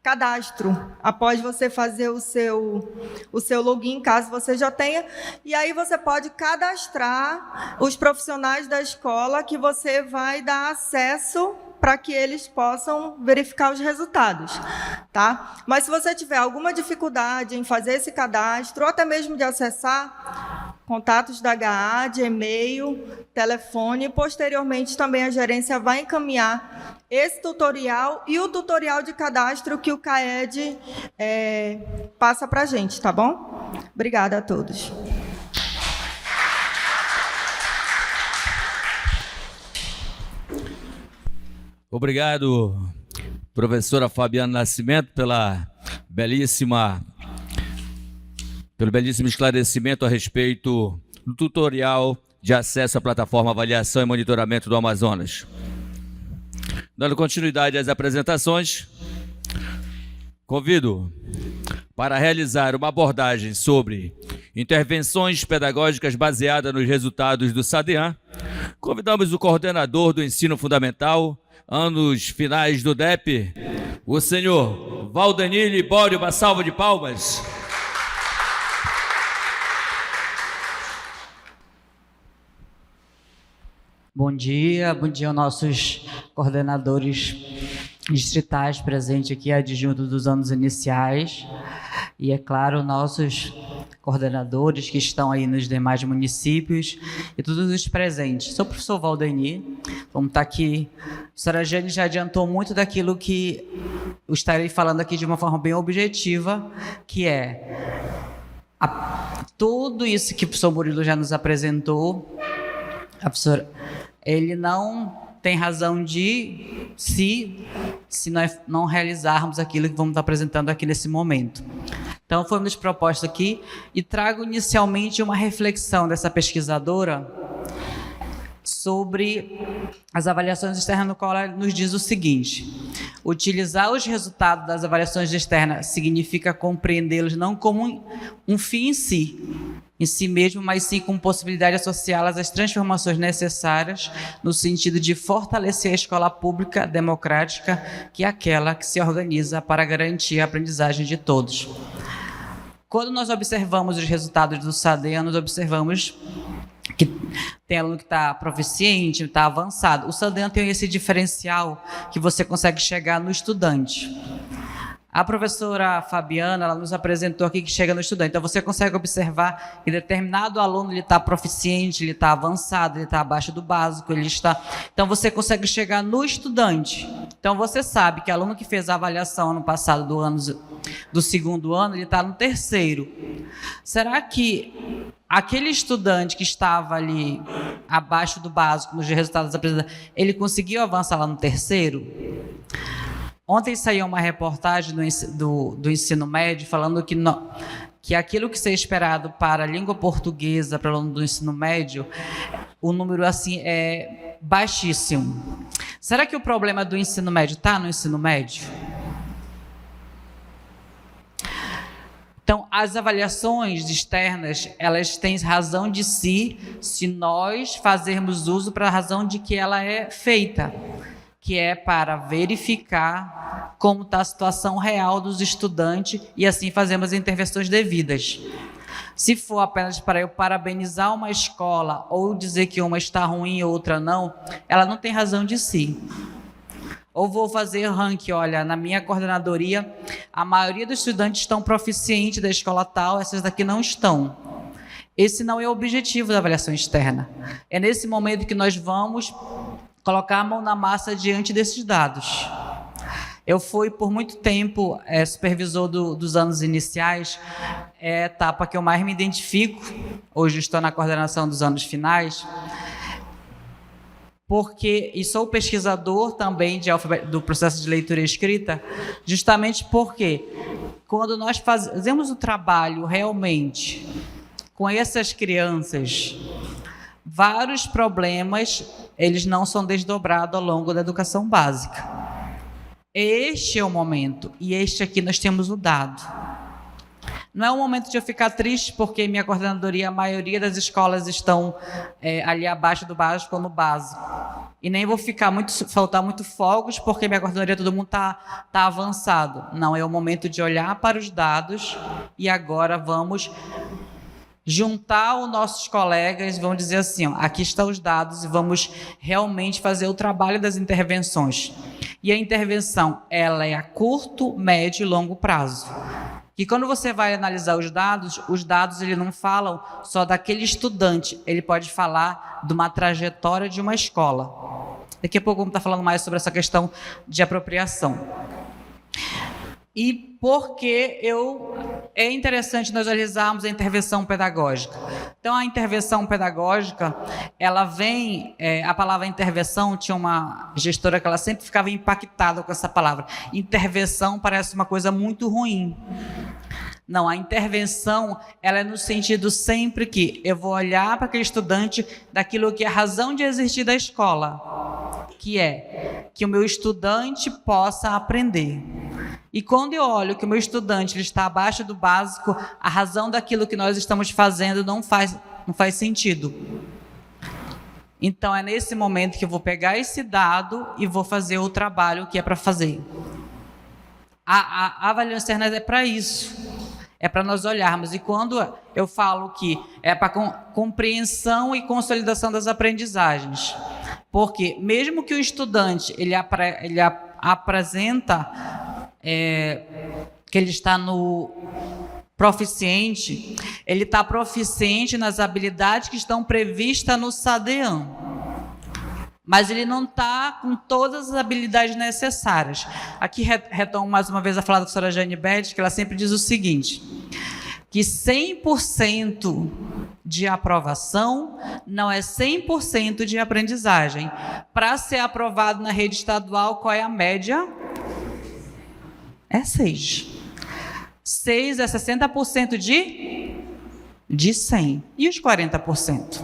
cadastro, após você fazer o seu login, caso você já tenha, e aí você pode cadastrar os profissionais da escola que você vai dar acesso para que eles possam verificar os resultados, tá? Mas se você tiver alguma dificuldade em fazer esse cadastro, ou até mesmo de acessar, contatos da HA, de e-mail, telefone, posteriormente também a gerência vai encaminhar esse tutorial e o tutorial de cadastro que o CAED passa para a gente, tá bom? Obrigada a todos. Obrigado, professora Fabiana Nascimento, pelo belíssimo esclarecimento a respeito do tutorial de acesso à plataforma Avaliação e Monitoramento do Amazonas. Dando continuidade às apresentações, convido para realizar uma abordagem sobre intervenções pedagógicas baseadas nos resultados do SADEAN. Convidamos o coordenador do ensino fundamental, anos finais do DEP, o senhor Valdenir Libório, uma salva de palmas. Bom dia aos nossos coordenadores distritais presentes aqui, adjuntos dos anos iniciais, e, é claro, nossos coordenadores que estão aí nos demais municípios e todos os presentes. Sou o professor Valdenir, vamos estar aqui. A senhora Jane já adiantou muito daquilo que eu estarei falando aqui de uma forma bem objetiva, que é tudo isso que o professor Murilo já nos apresentou. A professora, ele não tem razão de se nós não realizarmos aquilo que vamos estar apresentando aqui nesse momento. Então, foi nos proposto aqui e trago inicialmente uma reflexão dessa pesquisadora sobre as avaliações externas, no qual ela nos diz o seguinte: utilizar os resultados das avaliações externas significa compreendê-los não como um fim em si mesmo, mas sim com possibilidade de associá-las às transformações necessárias no sentido de fortalecer a escola pública democrática, que é aquela que se organiza para garantir a aprendizagem de todos. Quando nós observamos os resultados do SADEAN, nós observamos que tem aluno que está proficiente, está avançado. O SADEAN tem esse diferencial que você consegue chegar no estudante. A professora Fabiana, ela nos apresentou aqui que chega no estudante. Então, você consegue observar que determinado aluno ele está proficiente, ele está avançado, ele está abaixo do básico, ele está... Então, você consegue chegar no estudante. Então, você sabe que o aluno que fez a avaliação ano passado do segundo ano, ele está no terceiro. Será que aquele estudante que estava ali abaixo do básico, nos resultados apresentados, ele conseguiu avançar lá no terceiro? Ontem saiu uma reportagem do ensino médio falando que aquilo que seria esperado para a língua portuguesa, para o aluno do ensino médio, o número assim é baixíssimo. Será que o problema do ensino médio está no ensino médio? Então, as avaliações externas, elas têm razão de si, se nós fazermos uso para a razão de que ela é feita, que é para verificar como está a situação real dos estudantes e assim fazemos intervenções devidas. Se for apenas para eu parabenizar uma escola ou dizer que uma está ruim e outra não, ela não tem razão de si. Ou vou fazer ranking, olha, na minha coordenadoria, a maioria dos estudantes estão proficientes da escola tal, essas daqui não estão. Esse não é o objetivo da avaliação externa. É nesse momento que nós vamos colocar a mão na massa diante desses dados. Eu fui, por muito tempo, supervisor dos anos iniciais, é a etapa que eu mais me identifico. Hoje estou na coordenação dos anos finais, e sou pesquisador também do processo de leitura e escrita, justamente porque, quando nós fazemos o trabalho realmente com essas crianças, vários problemas, eles não são desdobrados ao longo da educação básica. Este é o momento, e este aqui nós temos o dado. Não é um momento de eu ficar triste, porque minha coordenadoria, a maioria das escolas estão ali abaixo do básico ou no básico. E nem vou faltar muito fogos, porque minha coordenadoria, todo mundo está avançado. Não, é o momento de olhar para os dados, e agora vamos juntar os nossos colegas, vamos dizer assim, ó, aqui estão os dados e vamos realmente fazer o trabalho das intervenções. E a intervenção, ela é a curto, médio e longo prazo. E quando você vai analisar os dados eles não falam só daquele estudante, ele pode falar de uma trajetória de uma escola. Daqui a pouco vamos estar falando mais sobre essa questão de apropriação. E porque é interessante nós realizarmos a intervenção pedagógica. Então, a intervenção pedagógica, ela vem... a palavra intervenção, tinha uma gestora que ela sempre ficava impactada com essa palavra. Intervenção parece uma coisa muito ruim. Não, a intervenção, ela é no sentido sempre que eu vou olhar para aquele estudante daquilo que é a razão de existir da escola, que é que o meu estudante possa aprender. E quando eu olho que o meu estudante ele está abaixo do básico, a razão daquilo que nós estamos fazendo não faz sentido. Então, é nesse momento que eu vou pegar esse dado e vou fazer o trabalho que é para fazer. A avaliação externa é para isso. É para nós olharmos. E quando eu falo que é para compreensão e consolidação das aprendizagens, porque mesmo que o estudante ele apresenta que ele está no proficiente, ele está proficiente nas habilidades que estão previstas no SADEAN, mas ele não está com todas as habilidades necessárias. Aqui retomo mais uma vez a fala da professora Jane Beth, que ela sempre diz o seguinte, que 100% de aprovação não é 100% de aprendizagem. Para ser aprovado na rede estadual, qual é a média? É 6. 6 é 60% de 100. E os 40%?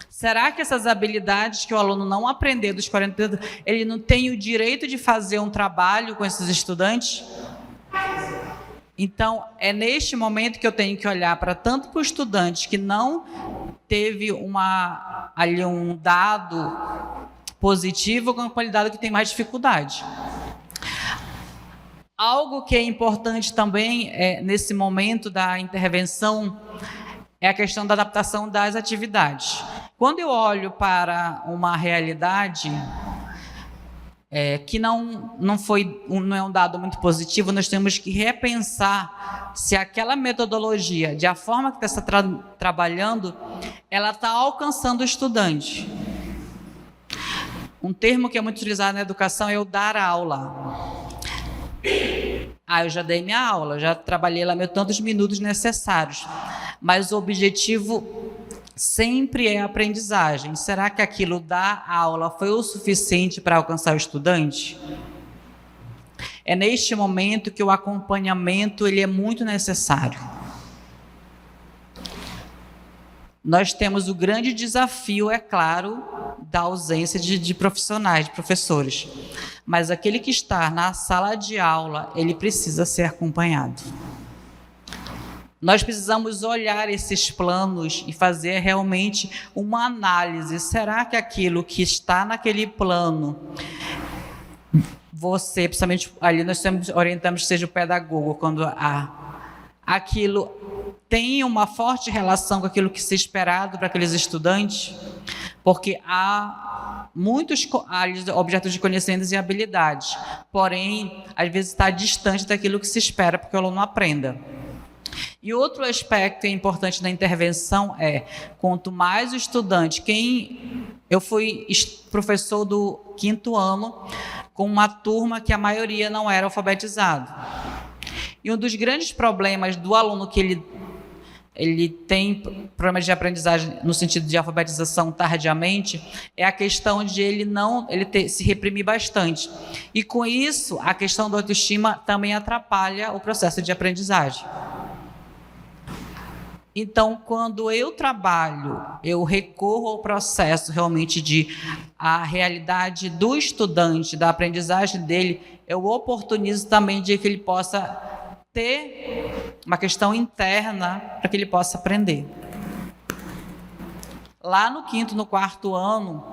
Será que essas habilidades que o aluno não aprendeu dos 40%, ele não tem o direito de fazer um trabalho com esses estudantes? Então, é neste momento que eu tenho que olhar para tanto para o estudante que não teve um dado positivo, como para o dado que tem mais dificuldade. Algo que é importante também nesse momento da intervenção é a questão da adaptação das atividades. Quando eu olho para uma realidade que não é um dado muito positivo, nós temos que repensar se aquela metodologia, de a forma que está trabalhando, ela está alcançando o estudante. Um termo que é muito utilizado na educação é o dar aula. Eu já dei minha aula, já trabalhei lá meus tantos minutos necessários, mas o objetivo sempre é a aprendizagem. Será que aquilo da aula foi o suficiente para alcançar o estudante? É neste momento que o acompanhamento ele é muito necessário. Nós temos o grande desafio, é claro, da ausência de profissionais, de professores. Mas aquele que está na sala de aula, ele precisa ser acompanhado. Nós precisamos olhar esses planos e fazer realmente uma análise. Será que aquilo que está naquele plano, você, principalmente ali nós orientamos que seja o pedagogo, quando aquilo tem uma forte relação com aquilo que se esperado para aqueles estudantes, porque há muitos objetos de conhecimentos e habilidades, porém, às vezes está distante daquilo que se espera para que o aluno aprenda. E outro aspecto importante da intervenção quanto mais o estudante, eu fui professor do 5º ano com uma turma que a maioria não era alfabetizado. E um dos grandes problemas do aluno que ele tem problemas de aprendizagem no sentido de alfabetização tardiamente, é a questão de ele se reprimir bastante. E com isso, a questão da autoestima também atrapalha o processo de aprendizagem. Então, quando eu trabalho, eu recorro ao processo realmente a realidade do estudante, da aprendizagem dele, eu oportunizo também de que ele possa ter uma questão interna para que ele possa aprender. Lá no 5º, no 4º ano,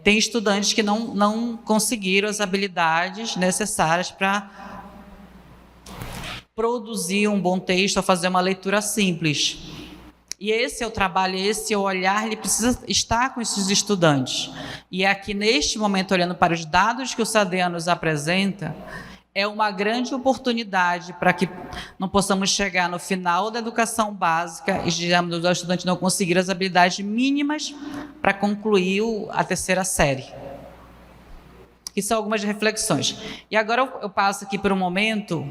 tem estudantes que não conseguiram as habilidades necessárias para produzir um bom texto ou fazer uma leitura simples. E esse é o trabalho, esse é o olhar, ele precisa estar com esses estudantes. E aqui, neste momento, olhando para os dados que o SADEA nos apresenta, é uma grande oportunidade para que não possamos chegar no final da educação básica e digamos, os estudantes não conseguirem as habilidades mínimas para concluir a 3ª série. Que são algumas reflexões. E agora eu passo aqui por um momento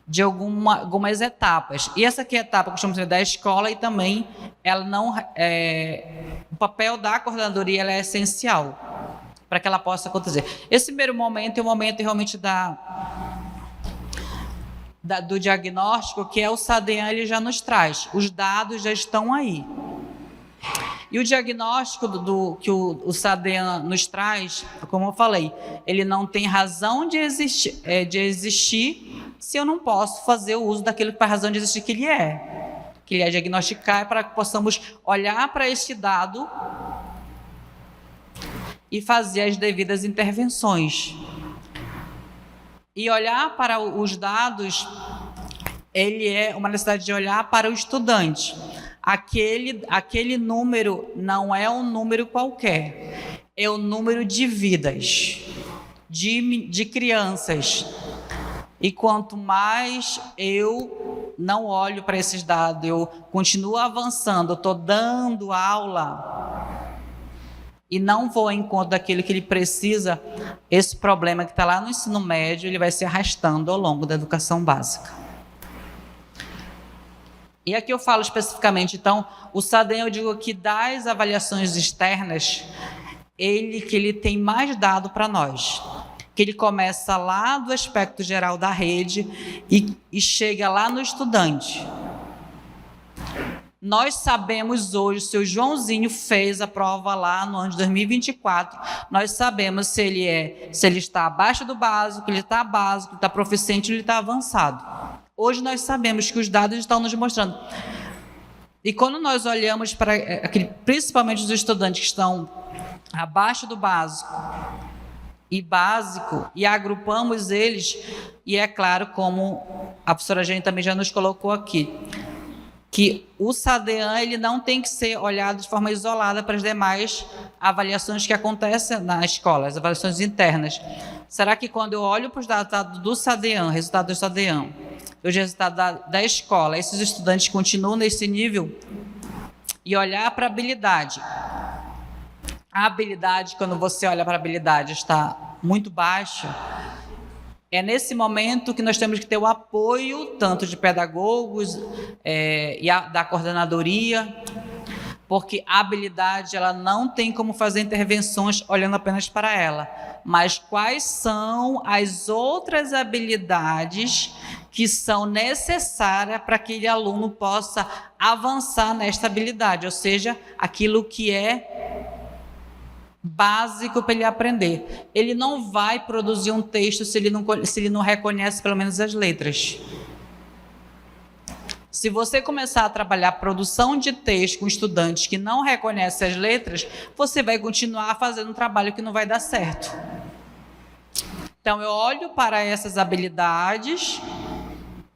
de algumas etapas. E essa aqui é a etapa que eu chamo de da escola e também o papel da coordenadoria ela é essencial para que ela possa acontecer. Esse primeiro momento é o momento realmente do diagnóstico, que é o SADEA, ele já nos traz. Os dados já estão aí. E o diagnóstico que o SADEA nos traz, como eu falei, ele não tem razão de existir se eu não posso fazer o uso daquilo que faz razão de existir que ele é diagnosticar, para que possamos olhar para este dado e fazer as devidas intervenções. E olhar para os dados, ele é uma necessidade de olhar para o estudante. Aquele número não é um número qualquer, é o número de vidas, de crianças. E quanto mais eu não olho para esses dados, eu continuo avançando, eu estou dando aula e não vou ao encontro daquilo que ele precisa, esse problema que está lá no ensino médio, ele vai se arrastando ao longo da educação básica. E aqui eu falo especificamente, então, o SADEA, eu digo que das avaliações externas, que ele tem mais dado para nós. Que ele começa lá do aspecto geral da rede e chega lá no estudante. Nós sabemos hoje, se o Joãozinho fez a prova lá no ano de 2024, nós sabemos se ele está abaixo do básico, ele está básico, ele está proficiente, ele está avançado. Hoje nós sabemos que os dados estão nos mostrando. E quando nós olhamos para principalmente os estudantes que estão abaixo do básico, e básico e agrupamos eles, e é claro, como a professora Jane também já nos colocou aqui, que o SADEAN ele não tem que ser olhado de forma isolada para as demais avaliações que acontecem na escola, as avaliações internas. Será que quando eu olho para os dados do SADEAN, resultado do SADEAN, os resultados da escola, esses estudantes continuam nesse nível? E olhar para a habilidade. A habilidade, quando você olha para a habilidade, está muito baixa. É nesse momento que nós temos que ter o apoio tanto de pedagogos e da coordenadoria, porque a habilidade ela não tem como fazer intervenções olhando apenas para ela, mas quais são as outras habilidades que são necessárias para que aquele aluno possa avançar nesta habilidade, ou seja, aquilo que é básico para ele aprender. Ele não vai produzir um texto se ele não reconhece pelo menos as letras. Se você começar a trabalhar produção de texto com estudantes que não reconhecem as letras, você vai continuar fazendo um trabalho que não vai dar certo. Então, eu olho para essas habilidades,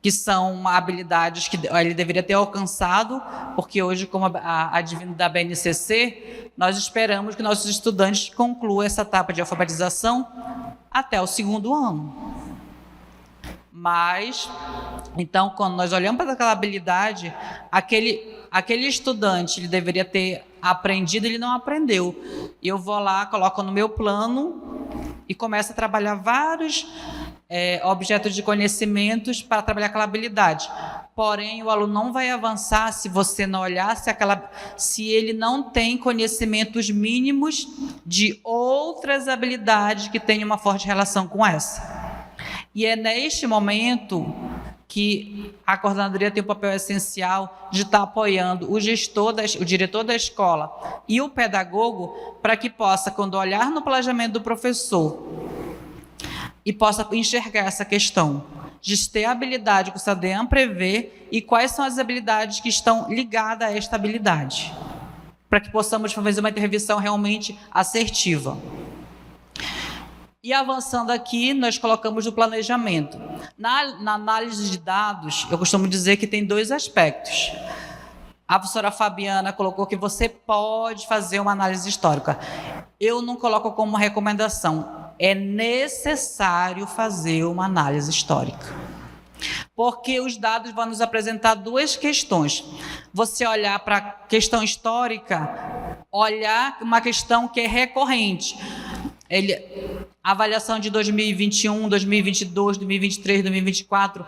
que são habilidades que ele deveria ter alcançado, porque hoje, como advindo da BNCC, nós esperamos que nossos estudantes concluam essa etapa de alfabetização até o 2º ano. Mas, então, quando nós olhamos para aquela habilidade, aquele estudante, ele deveria ter aprendido, ele não aprendeu. E eu vou lá, coloco no meu plano e começo a trabalhar vários objetos de conhecimentos para trabalhar aquela habilidade. Porém, o aluno não vai avançar se você não olhar se ele não tem conhecimentos mínimos de outras habilidades que tenham uma forte relação com essa. E é neste momento que a coordenadoria tem um papel essencial de estar apoiando o diretor da escola e o pedagogo para que possa, quando olhar no planejamento do professor, e possa enxergar essa questão de ter a habilidade que o SADEAN prevê e quais são as habilidades que estão ligadas a esta habilidade, para que possamos fazer uma intervenção realmente assertiva. E avançando aqui, nós colocamos o planejamento. Na análise de dados, eu costumo dizer que tem 2 aspectos. A professora Fabiana colocou que você pode fazer uma análise histórica. Eu não coloco como recomendação. É necessário fazer uma análise histórica. Porque os dados vão nos apresentar 2 questões. Você olhar para a questão histórica, olhar uma questão que é recorrente. A avaliação de 2021, 2022, 2023, 2024...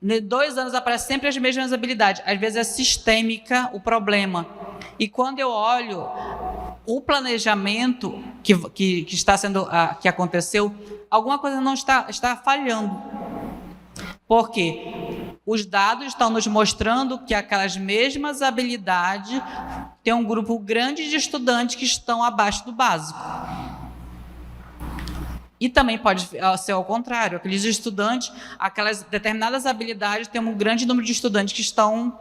Em 2 anos aparecem sempre as mesmas habilidades. Às vezes é sistêmica o problema. E quando eu olho o planejamento que está sendo, que aconteceu, alguma coisa não está falhando. Por quê? Os dados estão nos mostrando que aquelas mesmas habilidades têm um grupo grande de estudantes que estão abaixo do básico. E também pode ser ao contrário, aqueles estudantes, aquelas determinadas habilidades, tem um grande número de estudantes que estão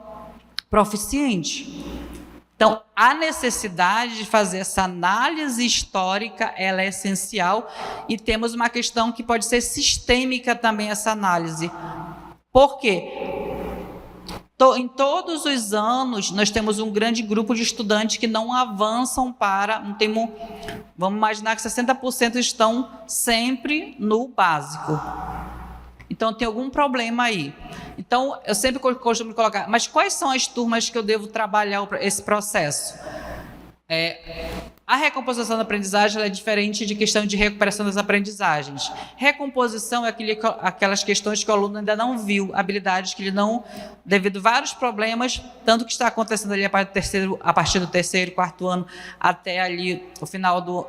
proficientes. Então, a necessidade de fazer essa análise histórica, ela é essencial, e temos uma questão que pode ser sistêmica também, essa análise. Por quê? Em todos os anos, nós temos um grande grupo de estudantes que não avançam vamos imaginar que 60% estão sempre no básico. Então, tem algum problema aí. Então, eu sempre costumo colocar, mas quais são as turmas que eu devo trabalhar esse processo? A recomposição da aprendizagem é diferente de questão de recuperação das aprendizagens. Recomposição é aquelas questões que o aluno ainda não viu, habilidades que ele não, devido a vários problemas, tanto que está acontecendo ali a partir do 3º, 4º ano, até ali o final dos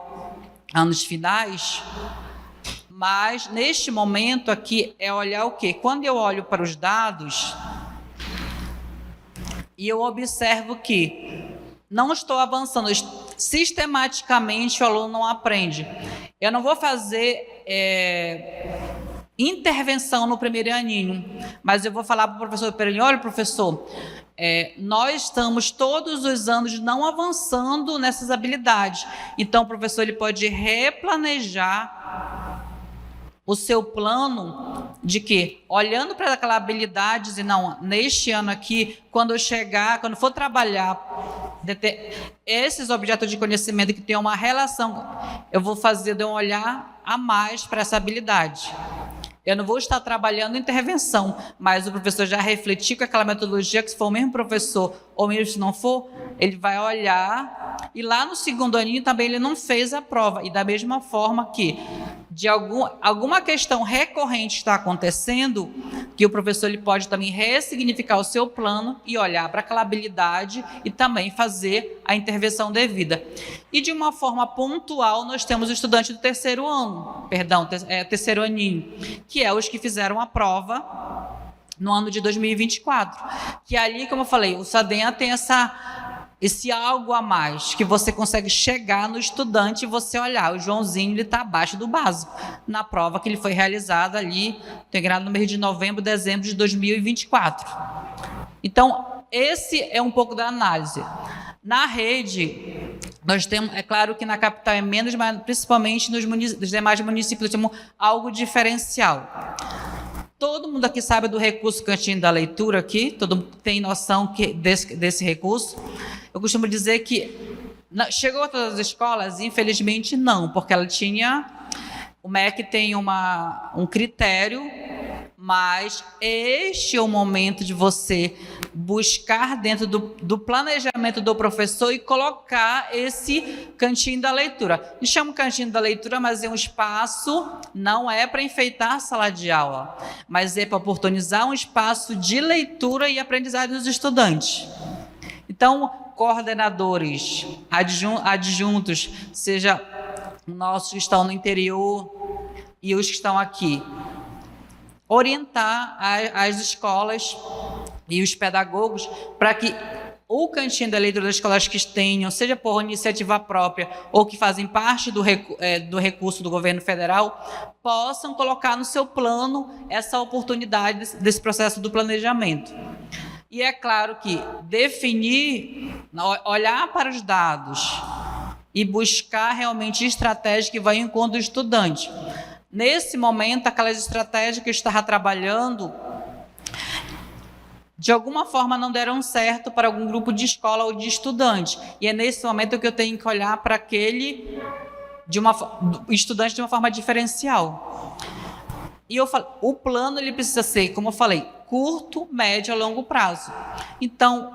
anos finais. Mas, neste momento aqui, é olhar o quê? Quando eu olho para os dados e eu observo que não estou avançando, sistematicamente o aluno não aprende. Eu não vou fazer intervenção no primeiro aninho, mas eu vou falar para o professor Perelinho: olha, professor, nós estamos todos os anos não avançando nessas habilidades. Então, o professor ele pode replanejar o seu plano de que, olhando para aquela habilidade, e não, neste ano aqui, quando eu chegar, quando for trabalhar esses objetos de conhecimento que têm uma relação, eu vou fazer de um olhar a mais para essa habilidade. Eu não vou estar trabalhando intervenção, mas o professor já refletiu com aquela metodologia, que se for o mesmo professor, ou mesmo se não for, ele vai olhar, e lá no segundo aninho também ele não fez a prova, e da mesma forma que de alguma questão recorrente está acontecendo, que o professor ele pode também ressignificar o seu plano e olhar para aquela habilidade e também fazer a intervenção devida. E de uma forma pontual, nós temos o estudante do terceiro ano, terceiro aninho, que é os que fizeram a prova no ano de 2024. Que ali, como eu falei, o SADEM tem esse algo a mais, que você consegue chegar no estudante e você olhar, o Joãozinho ele está abaixo do básico, na prova que ele foi realizada ali, integrado no mês de novembro, dezembro de 2024. Então, esse é um pouco da análise. Na rede, nós temos, é claro que na capital é menos, mas principalmente nos demais municípios temos algo diferencial. Todo mundo aqui sabe do recurso Cantinho da Leitura aqui, todo mundo tem noção desse recurso. Eu costumo dizer que chegou a todas as escolas, infelizmente não, porque ela tinha, o MEC tem um critério, mas este é o momento de você buscar dentro do planejamento do professor e colocar esse cantinho da leitura. A gente chama cantinho da leitura, mas é um espaço, não é para enfeitar a sala de aula, mas é para oportunizar um espaço de leitura e aprendizagem dos estudantes. Então, coordenadores, adjuntos, seja nossos que estão no interior e os que estão aqui, orientar as escolas e os pedagogos para que o cantinho da leitura das escolas que tenham, seja por iniciativa própria ou que fazem parte do recurso do governo federal, possam colocar no seu plano essa oportunidade desse processo do planejamento. E é claro que definir, olhar para os dados e buscar realmente estratégias que vão em encontro do estudante. Nesse momento, aquelas estratégias que eu estava trabalhando, de alguma forma não deram certo para algum grupo de escola ou de estudante. E é nesse momento que eu tenho que olhar para aquele estudante de uma forma diferencial. E eu falo, o plano ele precisa ser, como eu falei, curto, médio e longo prazo. Então,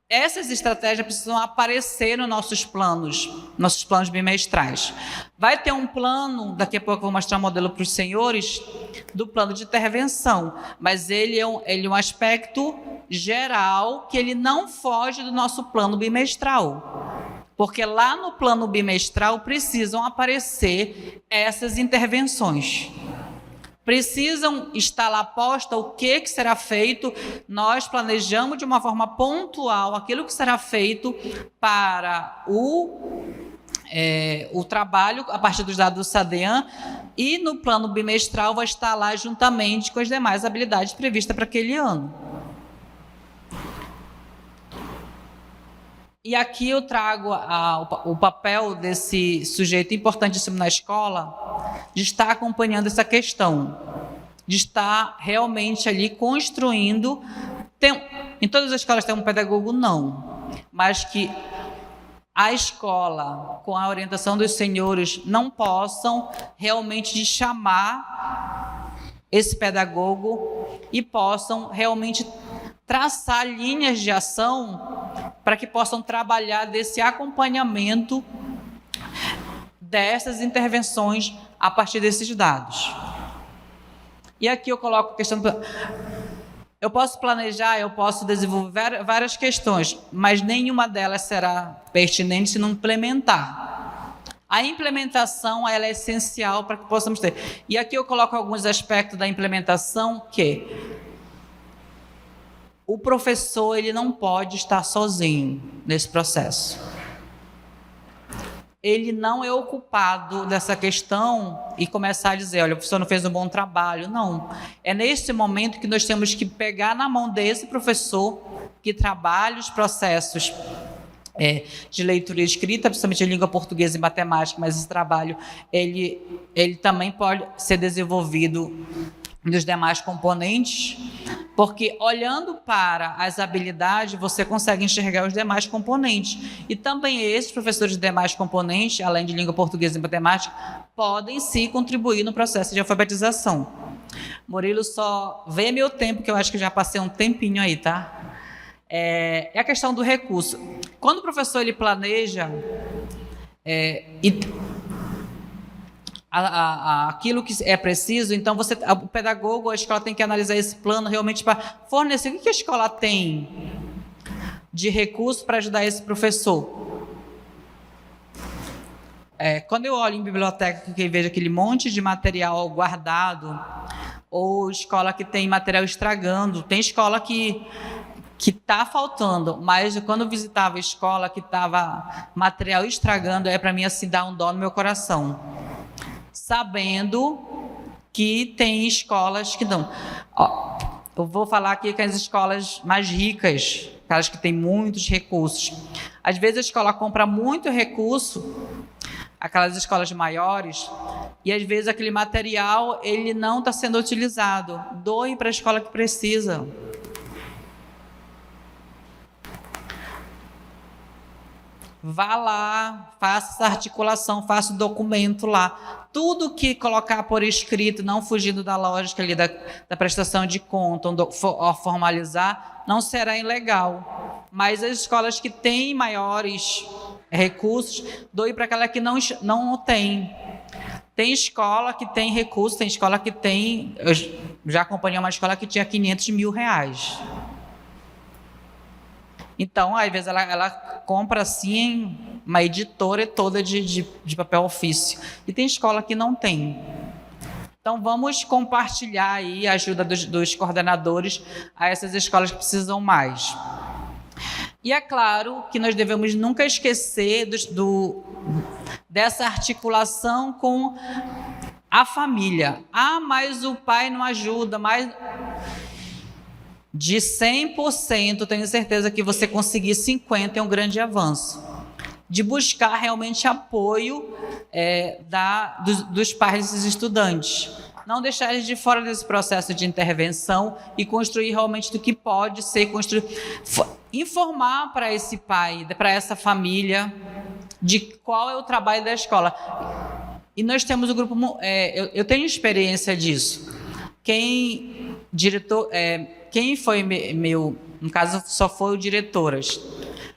essas estratégias precisam aparecer nos nossos planos bimestrais. Vai ter um plano, daqui a pouco eu vou mostrar um modelo para os senhores, do plano de intervenção, mas ele é um aspecto geral que ele não foge do nosso plano bimestral. Porque lá no plano bimestral precisam aparecer essas intervenções. Precisam estar lá posta o que será feito. Nós planejamos de uma forma pontual aquilo que será feito para o trabalho a partir dos dados do SADEAN, e no plano bimestral vai estar lá juntamente com as demais habilidades previstas para aquele ano. E aqui eu trago o papel desse sujeito importantíssimo na escola, de estar acompanhando essa questão, de estar realmente ali construindo. Em todas as escolas tem um pedagogo? Não, mas que a escola, com a orientação dos senhores, não possam realmente chamar esse pedagogo e possam realmente traçar linhas de ação para que possam trabalhar desse acompanhamento dessas intervenções a partir desses dados. E aqui eu coloco a questão... Eu posso planejar, eu posso desenvolver várias questões, mas nenhuma delas será pertinente se não implementar. A implementação ela é essencial para que possamos ter. E aqui eu coloco alguns aspectos da implementação que o professor ele não pode estar sozinho nesse processo. Ele não é ocupado dessa questão e começar a dizer, olha, o professor não fez um bom trabalho. Não. É nesse momento que nós temos que pegar na mão desse professor que trabalha os processos de leitura e escrita, principalmente em língua portuguesa e matemática, mas esse trabalho ele também pode ser desenvolvido nos demais componentes, porque olhando para as habilidades, você consegue enxergar os demais componentes. E também esses professores de demais componentes, além de língua portuguesa e matemática, podem sim contribuir no processo de alfabetização. Murilo, só vê meu tempo, que eu acho que já passei um tempinho aí, tá? É a questão do recurso. Quando o professor ele planeja aquilo que é preciso, então o pedagogo, a escola tem que analisar esse plano realmente para fornecer o que a escola tem de recurso para ajudar esse professor. Quando eu olho em biblioteca e vejo aquele monte de material guardado, ou escola que tem material estragando, tem escola que está faltando, mas quando eu visitava a escola que estava material estragando, para mim assim dá um dó no meu coração, sabendo que tem escolas que dão. Eu vou falar aqui que as escolas mais ricas, aquelas que têm muitos recursos, às vezes a escola compra muito recurso, aquelas escolas maiores, e às vezes aquele material ele não está sendo utilizado. Doe para a escola que precisa. Vá lá, faça essa articulação, faça o documento lá. Tudo que colocar por escrito, não fugindo da lógica ali da prestação de conta, ou formalizar, não será ilegal. Mas as escolas que têm maiores recursos, doe para aquela que não tem. Tem escola que tem recursos, tem escola que tem... Eu já acompanhei uma escola que tinha 500 mil reais. Então, às vezes, ela compra, assim, uma editora toda de papel ofício. E tem escola que não tem. Então, vamos compartilhar aí a ajuda dos coordenadores a essas escolas que precisam mais. E é claro que nós devemos nunca esquecer dessa articulação com a família. Mas o pai não ajuda, mas... De 100%, tenho certeza que você conseguir 50% é um grande avanço. De buscar realmente apoio dos pais desses estudantes. Não deixar eles de fora desse processo de intervenção e construir realmente do que pode ser construído. Informar para esse pai, para essa família, de qual é o trabalho da escola. E nós temos o grupo... eu tenho experiência disso. Quem foi no caso, só foi o diretoras.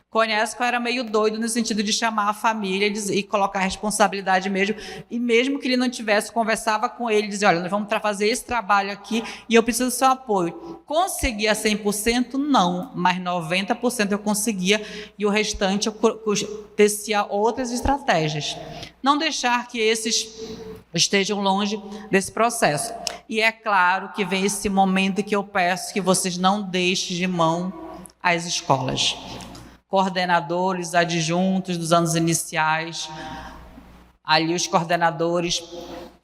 Conhece que eu era meio doido no sentido de chamar a família e colocar a responsabilidade mesmo. E mesmo que ele não tivesse, conversava com ele, dizia, olha, nós vamos fazer esse trabalho aqui e eu preciso do seu apoio. Conseguia 100%? Não, mas 90% eu conseguia e o restante eu tecia outras estratégias. Não deixar que esses estejam longe desse processo. E é claro que vem esse momento que eu peço que vocês não deixem de mão as escolas. Coordenadores, adjuntos dos anos iniciais, ali os coordenadores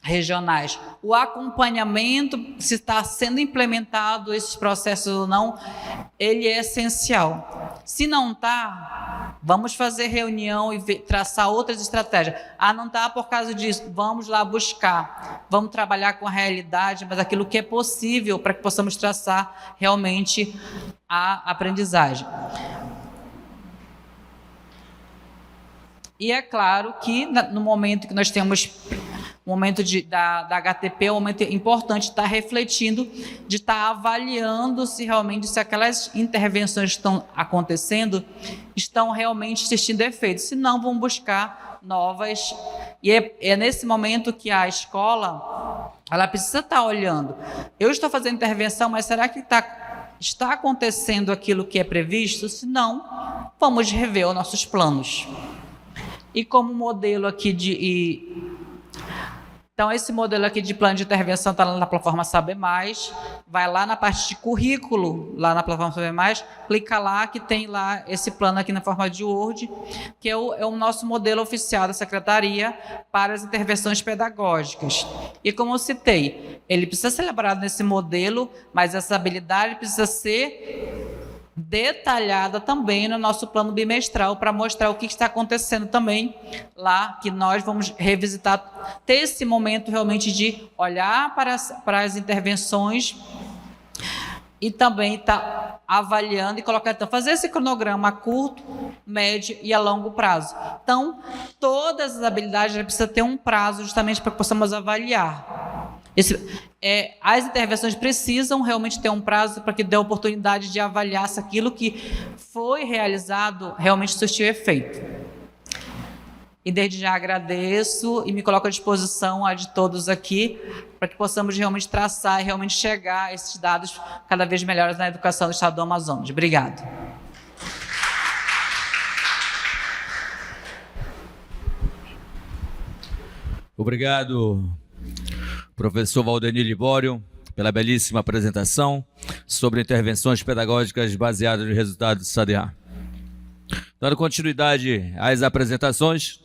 regionais. O acompanhamento, se está sendo implementado esses processos ou não, ele é essencial. Se não está, vamos fazer reunião e traçar outras estratégias. Não está por causa disso, vamos lá buscar. Vamos trabalhar com a realidade, mas aquilo que é possível para que possamos traçar realmente a aprendizagem. E é claro que no momento que nós temos o momento da HTP, é um momento importante de estar refletindo, de estar avaliando se realmente se aquelas intervenções que estão acontecendo estão realmente surtindo efeito. Se não, vão buscar novas. E é nesse momento que a escola ela precisa estar olhando. Eu estou fazendo intervenção, mas será que está acontecendo aquilo que é previsto? Se não, vamos rever os nossos planos. E como modelo aqui Então, esse modelo aqui de plano de intervenção está lá na plataforma Saber Mais, vai lá na parte de currículo, lá na plataforma Saber Mais, clica lá que tem lá esse plano aqui na forma de Word, que é o nosso modelo oficial da Secretaria para as intervenções pedagógicas. E como eu citei, ele precisa ser elaborado nesse modelo, mas essa habilidade precisa ser detalhada também no nosso plano bimestral, para mostrar o que está acontecendo também lá, que nós vamos revisitar, ter esse momento realmente de olhar para as intervenções e também estar avaliando e colocar, então, fazer esse cronograma a curto, médio e a longo prazo. Então, todas as habilidades precisam ter um prazo justamente para que possamos avaliar. As intervenções precisam realmente ter um prazo para que dê a oportunidade de avaliar se aquilo que foi realizado realmente surtiu efeito. E desde já agradeço e me coloco à disposição de todos aqui para que possamos realmente traçar e realmente chegar a esses dados cada vez melhores na educação do Estado do Amazonas. Obrigado. Obrigado, professor Valdenir Libório, pela belíssima apresentação sobre intervenções pedagógicas baseadas nos resultados do SADEA. Dando continuidade às apresentações,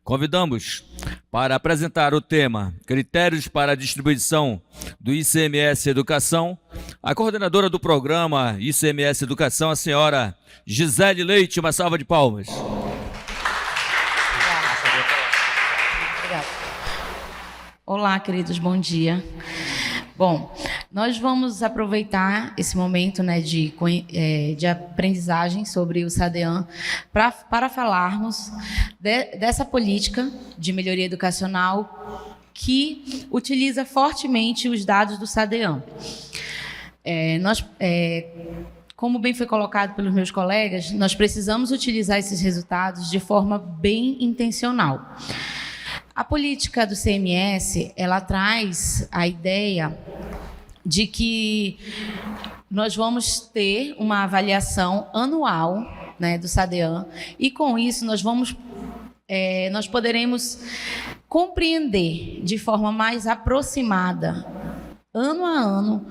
convidamos para apresentar o tema Critérios para a Distribuição do ICMS Educação, a coordenadora do programa ICMS Educação, a senhora Gisele Leite. Uma salva de palmas. Olá, queridos, bom dia. Bom, nós vamos aproveitar esse momento, né, de aprendizagem sobre o SADEAN para falarmos dessa política de melhoria educacional que utiliza fortemente os dados do SADEAN. Como bem foi colocado pelos meus colegas, nós precisamos utilizar esses resultados de forma bem intencional. A política do CMS, ela traz a ideia de que nós vamos ter uma avaliação anual, né, do SADEAN, e com isso nós poderemos compreender de forma mais aproximada, ano a ano,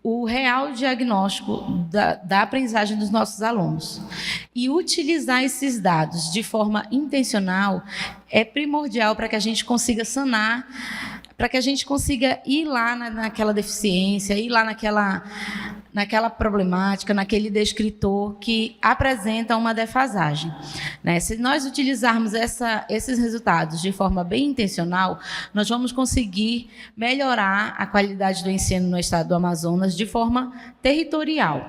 o real diagnóstico da aprendizagem dos nossos alunos. E utilizar esses dados de forma intencional é primordial para que a gente consiga sanar, para que a gente consiga ir lá naquela deficiência, ir lá naquela problemática, naquele descritor que apresenta uma defasagem, né? Se nós utilizarmos esses resultados de forma bem intencional, nós vamos conseguir melhorar a qualidade do ensino no estado do Amazonas de forma territorial.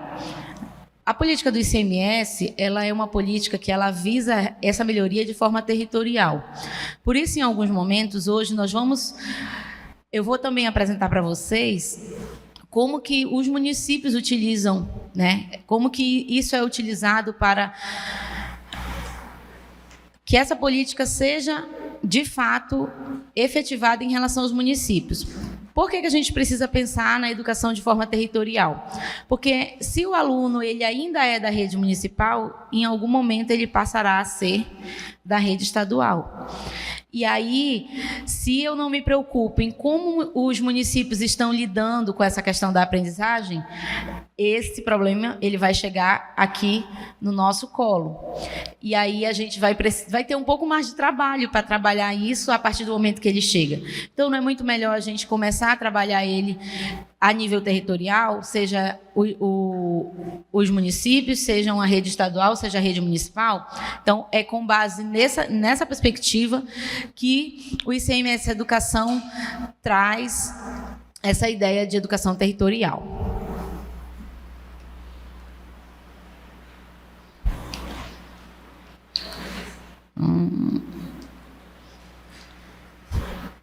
A política do ICMS, ela é uma política que ela visa essa melhoria de forma territorial. Por isso, em alguns momentos, hoje, eu vou também apresentar para vocês como que os municípios utilizam, né? Como que isso é utilizado para que essa política seja, de fato, efetivada em relação aos municípios. Por que a gente precisa pensar na educação de forma territorial? Porque se o aluno ele ainda é da rede municipal, em algum momento ele passará a ser da rede estadual. E aí, se eu não me preocupo em como os municípios estão lidando com essa questão da aprendizagem, esse problema ele vai chegar aqui no nosso colo. E aí a gente vai ter um pouco mais de trabalho para trabalhar isso a partir do momento que ele chega. Então, não é muito melhor a gente começar a trabalhar ele a nível territorial, seja os municípios, sejam a rede estadual, seja a rede municipal? Então, é com base nessa perspectiva que o ICMS Educação traz essa ideia de educação territorial.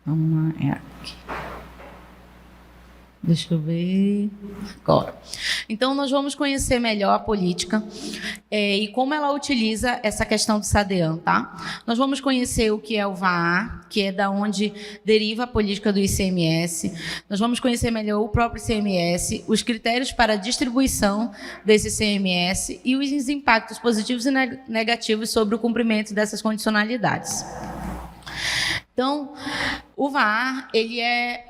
Vamos lá, aqui. Deixa eu ver agora. Então, nós vamos conhecer melhor a política e como ela utiliza essa questão do SADEAN, tá? Nós vamos conhecer o que é o VAR, que é da onde deriva a política do ICMS. Nós vamos conhecer melhor o próprio ICMS, os critérios para a distribuição desse ICMS e os impactos positivos e negativos sobre o cumprimento dessas condicionalidades. Então, o VAR, ele é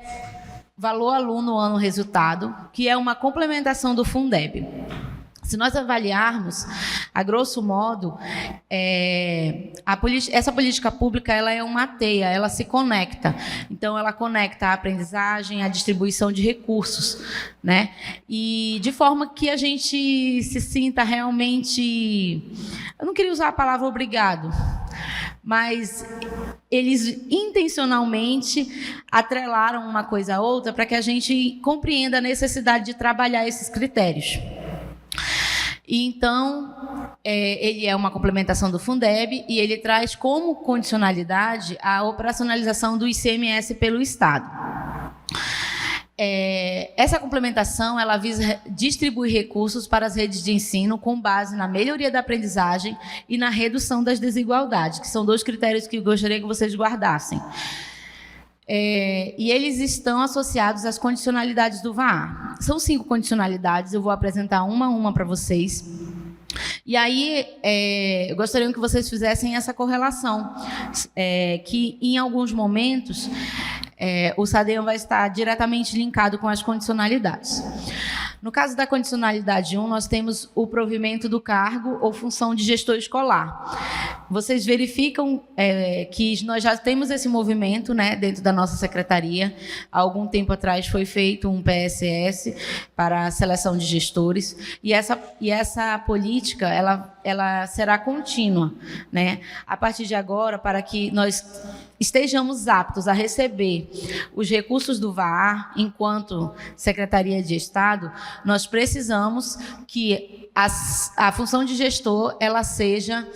Valor Aluno Ano Resultado, que é uma complementação do Fundeb. Se nós avaliarmos, a grosso modo, essa política pública ela é uma teia, ela se conecta. Então, ela conecta a aprendizagem, a distribuição de recursos, né? E de forma que a gente se sinta realmente... Eu não queria usar a palavra obrigado, mas eles intencionalmente atrelaram uma coisa a outra para que a gente compreenda a necessidade de trabalhar esses critérios. E então, ele é uma complementação do Fundeb e ele traz como condicionalidade a operacionalização do ICMS pelo Estado. Essa complementação ela visa distribuir recursos para as redes de ensino com base na melhoria da aprendizagem e na redução das desigualdades, que são 2 critérios que eu gostaria que vocês guardassem. E eles estão associados às condicionalidades do VAR. São 5 condicionalidades, eu vou apresentar uma a uma para vocês. E aí, eu gostaria que vocês fizessem essa correlação, que em alguns momentos o SADEAN vai estar diretamente linkado com as condicionalidades. No caso da condicionalidade 1, nós temos o provimento do cargo ou função de gestor escolar. Vocês verificam que nós já temos esse movimento, né, dentro da nossa secretaria. Há algum tempo atrás foi feito um PSS para a seleção de gestores, e essa política ela será contínua, né? A partir de agora, para que nós estejamos aptos a receber os recursos do VAR enquanto Secretaria de Estado, nós precisamos que a função de gestor ela seja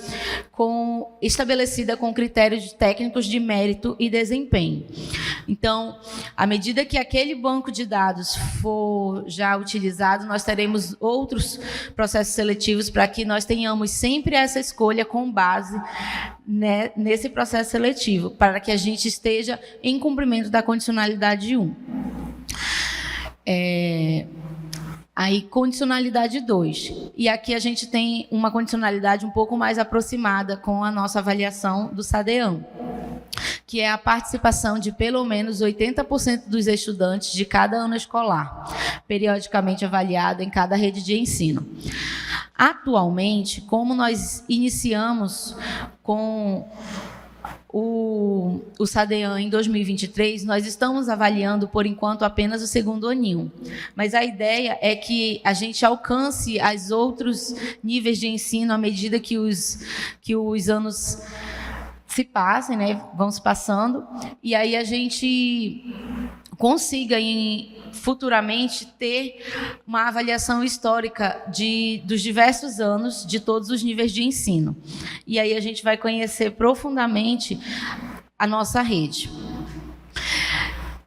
estabelecida com critérios técnicos de mérito e desempenho. Então, à medida que aquele banco de dados for já utilizado, nós teremos outros processos seletivos para que nós tenhamos sempre essa escolha com base, né, nesse processo seletivo, para que a gente esteja em cumprimento da condicionalidade 1. Aí, condicionalidade 2. E aqui a gente tem uma condicionalidade um pouco mais aproximada com a nossa avaliação do SADEAN, que é a participação de pelo menos 80% dos estudantes de cada ano escolar, periodicamente avaliado em cada rede de ensino. Atualmente, como nós iniciamos com o SADEAN em 2023, nós estamos avaliando, por enquanto, apenas o segundo aninho. Mas a ideia é que a gente alcance os outros níveis de ensino à medida que os anos se passem, né, vão se passando, e aí a gente consiga futuramente ter uma avaliação histórica dos diversos anos de todos os níveis de ensino. E aí a gente vai conhecer profundamente a nossa rede.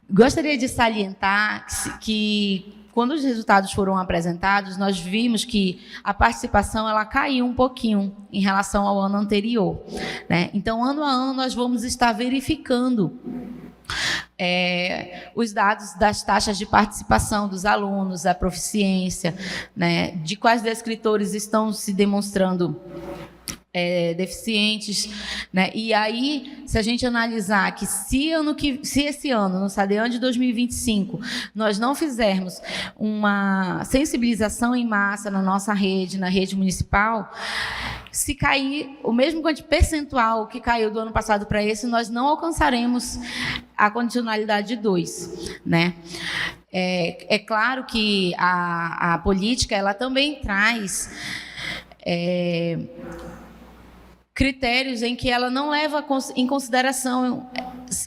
Gostaria de salientar que quando os resultados foram apresentados, nós vimos que a participação ela caiu um pouquinho em relação ao ano anterior, né? Então, ano a ano, nós vamos estar verificando os dados das taxas de participação dos alunos, a proficiência, né, de quais descritores estão se demonstrando deficientes, né? E aí, se a gente analisar que se esse ano, no SADEAN de 2025, nós não fizermos uma sensibilização em massa na nossa rede, na rede municipal, se cair o mesmo percentual que caiu do ano passado para esse, nós não alcançaremos a condicionalidade 2, né? É claro que a política ela também traz critérios em que ela não leva em consideração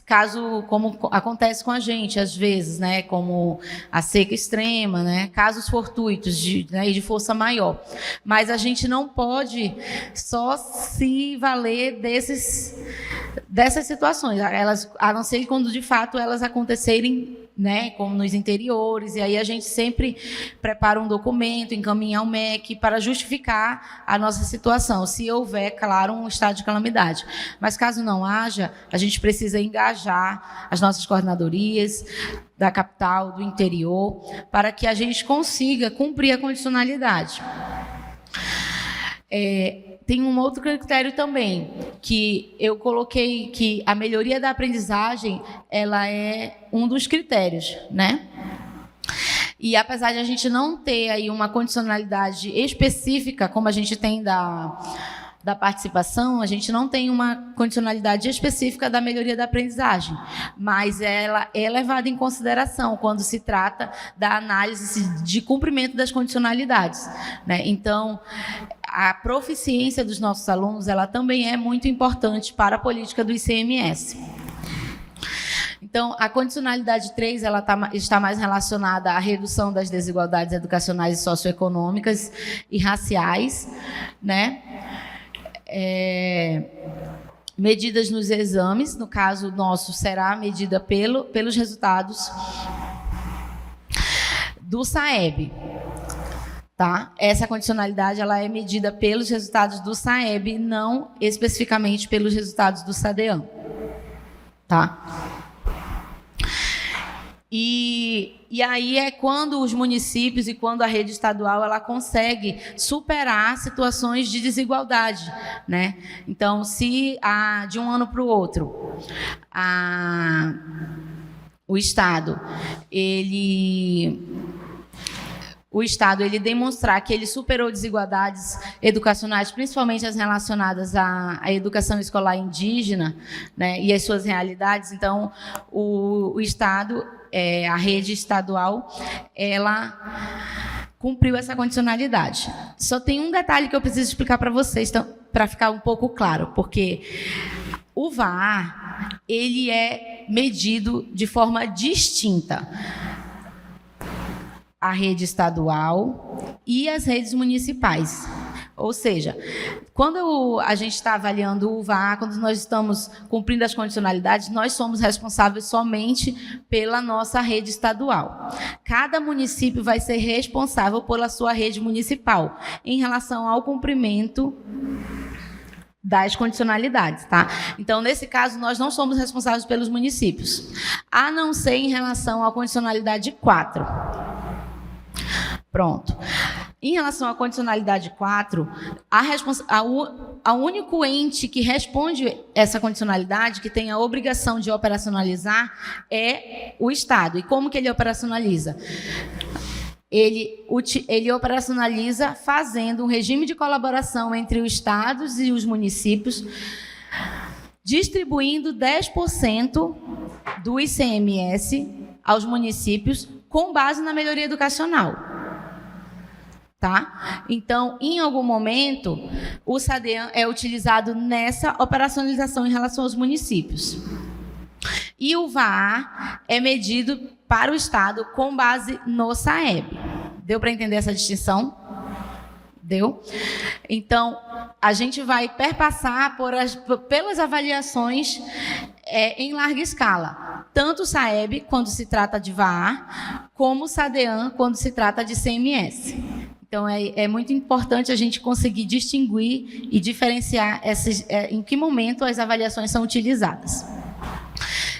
caso como acontece com a gente às vezes, né, como a seca extrema, né, casos fortuitos de força maior. Mas a gente não pode só se valer dessas situações, a não ser quando de fato elas acontecerem, né, como nos interiores, e aí a gente sempre prepara um documento, encaminha ao MEC para justificar a nossa situação, se houver, claro, um estado de calamidade. Mas caso não haja, a gente precisa engajar as nossas coordenadorias da capital, do interior, para que a gente consiga cumprir a condicionalidade. Tem um outro critério também, que eu coloquei que a melhoria da aprendizagem, ela é um dos critérios, né? E apesar de a gente não ter aí uma condicionalidade específica, como a gente tem da participação, a gente não tem uma condicionalidade específica da melhoria da aprendizagem, mas ela é levada em consideração quando se trata da análise de cumprimento das condicionalidades, né? Então, a proficiência dos nossos alunos, ela também é muito importante para a política do ICMS. Então, a condicionalidade 3 ela está mais relacionada à redução das desigualdades educacionais e socioeconômicas e raciais, né? Medidas nos exames, no caso nosso, será medida pelos resultados do SAEB. Tá? Essa condicionalidade ela é medida pelos resultados do SAEB, não especificamente pelos resultados do SADEAN. Tá? E aí é quando os municípios e quando a rede estadual ela consegue superar situações de desigualdade, né? Então, se de um ano para o outro o Estado ele demonstrar que ele superou desigualdades educacionais, principalmente as relacionadas à educação escolar indígena, né, e as suas realidades, então o Estado, a rede estadual, ela cumpriu essa condicionalidade. Só tem um detalhe que eu preciso explicar para vocês, então, para ficar um pouco claro, porque o VAR, ele é medido de forma distinta. A rede estadual e as redes municipais. Ou seja, quando a gente está avaliando o VAR, quando nós estamos cumprindo as condicionalidades, nós somos responsáveis somente pela nossa rede estadual. Cada município vai ser responsável pela sua rede municipal em relação ao cumprimento das condicionalidades, tá? Então, nesse caso, nós não somos responsáveis pelos municípios, a não ser em relação à condicionalidade 4. Pronto. Em relação à condicionalidade 4, o único ente que responde essa condicionalidade, que tem a obrigação de operacionalizar, é o Estado. E como que ele operacionaliza? Ele operacionaliza fazendo um regime de colaboração entre os estados e os municípios, distribuindo 10% do ICMS aos municípios com base na melhoria educacional. Tá? Então, em algum momento, o SADEAN é utilizado nessa operacionalização em relação aos municípios. E o VAR é medido para o Estado com base no SAEB. Deu para entender essa distinção? Deu? Então, a gente vai perpassar pelas avaliações em larga escala. Tanto o SAEB, quando se trata de VAR, como o SADEAN, quando se trata de CMS. Então, é muito importante a gente conseguir distinguir e diferenciar em que momento as avaliações são utilizadas.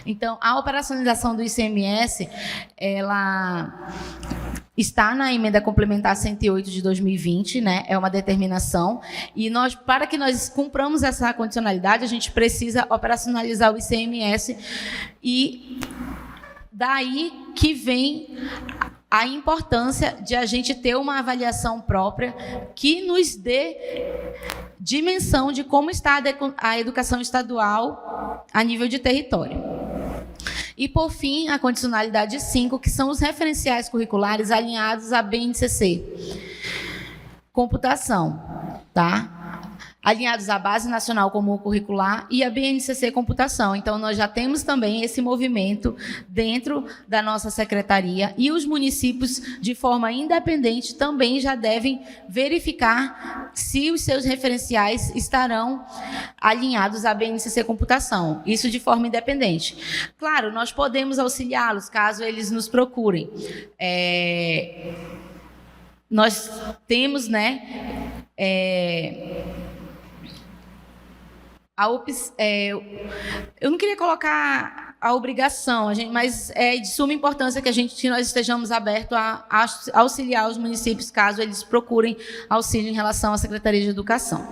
Então, a operacionalização do ICMS, ela está na emenda complementar 108 de 2020, né? É uma determinação. E para que nós cumpramos essa condicionalidade, a gente precisa operacionalizar o ICMS, e daí que vem a importância de a gente ter uma avaliação própria que nos dê dimensão de como está a educação estadual a nível de território. E, por fim, a condicionalidade 5, que são os referenciais curriculares alinhados à BNCC. Computação, tá? Alinhados à Base Nacional Comum Curricular e à BNCC Computação. Então, nós já temos também esse movimento dentro da nossa secretaria, e os municípios, de forma independente, também já devem verificar se os seus referenciais estarão alinhados à BNCC Computação. Isso de forma independente. Claro, nós podemos auxiliá-los caso eles nos procurem. Nós temos, né, eu não queria colocar a obrigação, mas é de suma importância que nós estejamos abertos a auxiliar os municípios caso eles procurem auxílio em relação à Secretaria de Educação.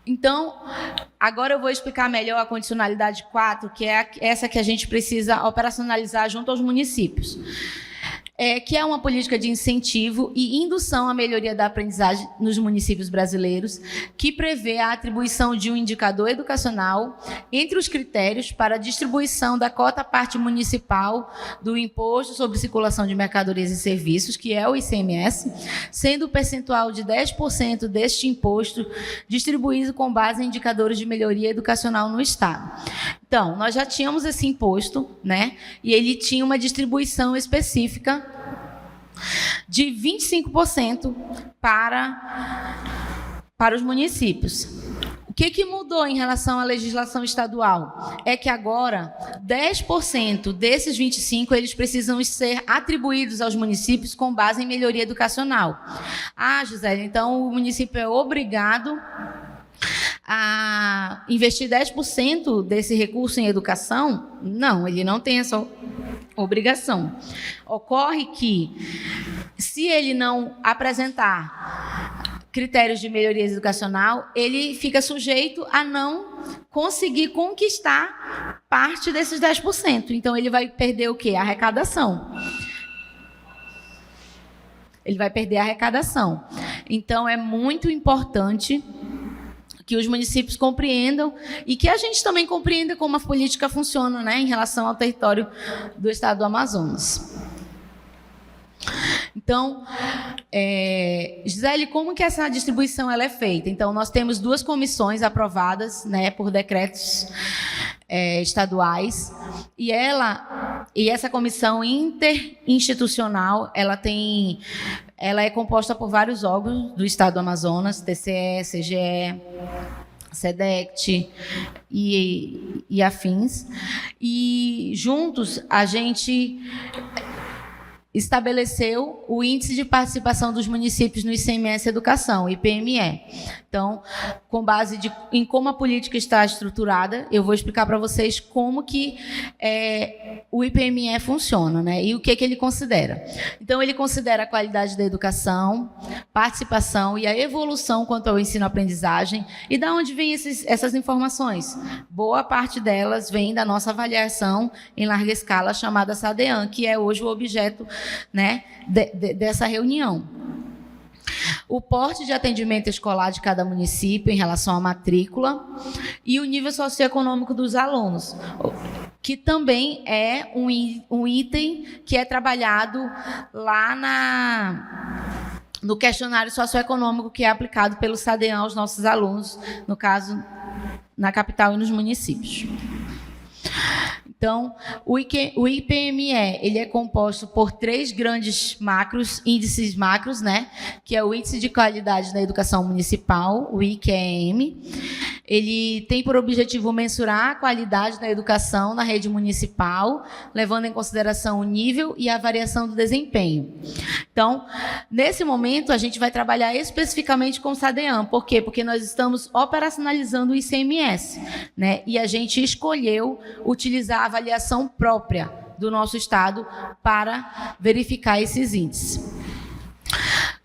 Então, Agora eu vou explicar melhor a condicionalidade 4, que é essa que a gente precisa operacionalizar junto aos municípios. Que é uma política de incentivo e indução à melhoria da aprendizagem nos municípios brasileiros, que prevê a atribuição de um indicador educacional entre os critérios para a distribuição da cota-parte municipal do Imposto sobre Circulação de Mercadorias e Serviços, que é o ICMS, sendo o percentual de 10% deste imposto distribuído com base em indicadores de melhoria educacional no Estado. Então, nós já tínhamos esse imposto, né? E ele tinha uma distribuição específica de 25% para os municípios. O que mudou em relação à legislação estadual? É que agora 10% desses 25% eles precisam ser atribuídos aos municípios com base em melhoria educacional. Gisele, então o município é obrigado a investir 10% desse recurso em educação? Não, ele não tem essa obrigação. Ocorre que, se ele não apresentar critérios de melhoria educacional, ele fica sujeito a não conseguir conquistar parte desses 10%. Então, ele vai perder o quê? A arrecadação. Ele vai perder a arrecadação. Então, é muito importante que os municípios compreendam e que a gente também compreenda como a política funciona, né, em relação ao território do Estado do Amazonas. Então, Gisele, como que essa distribuição ela é feita? Então, nós temos 2 comissões aprovadas, né, por decretos estaduais, e essa comissão interinstitucional, ela é composta por vários órgãos do Estado do Amazonas, TCE, CGE, SEDECT e afins. E juntos a gente estabeleceu o Índice de Participação dos Municípios no ICMS Educação, IPME. Então, com base em como a política está estruturada, eu vou explicar para vocês como que o IPME funciona, né? E o que ele considera. Então, ele considera a qualidade da educação, participação e a evolução quanto ao ensino-aprendizagem. E da onde vêm essas informações? Boa parte delas vem da nossa avaliação em larga escala, chamada SADEAN, que é hoje o objeto, né, dessa reunião. O porte de atendimento escolar de cada município em relação à matrícula e o nível socioeconômico dos alunos, que também é um item que é trabalhado lá no questionário socioeconômico que é aplicado pelo SADEAN aos nossos alunos, no caso, na capital e nos municípios. Então, o IPME ele é composto por 3 grandes índices macros, né? Que é o Índice de Qualidade da Educação Municipal, o IQEM. Ele tem por objetivo mensurar a qualidade da educação na rede municipal, levando em consideração o nível e a variação do desempenho. Então, nesse momento, a gente vai trabalhar especificamente com o SADEAN. Por quê? Porque nós estamos operacionalizando o ICMS, né? E a gente escolheu utilizar a avaliação própria do nosso Estado para verificar esses índices.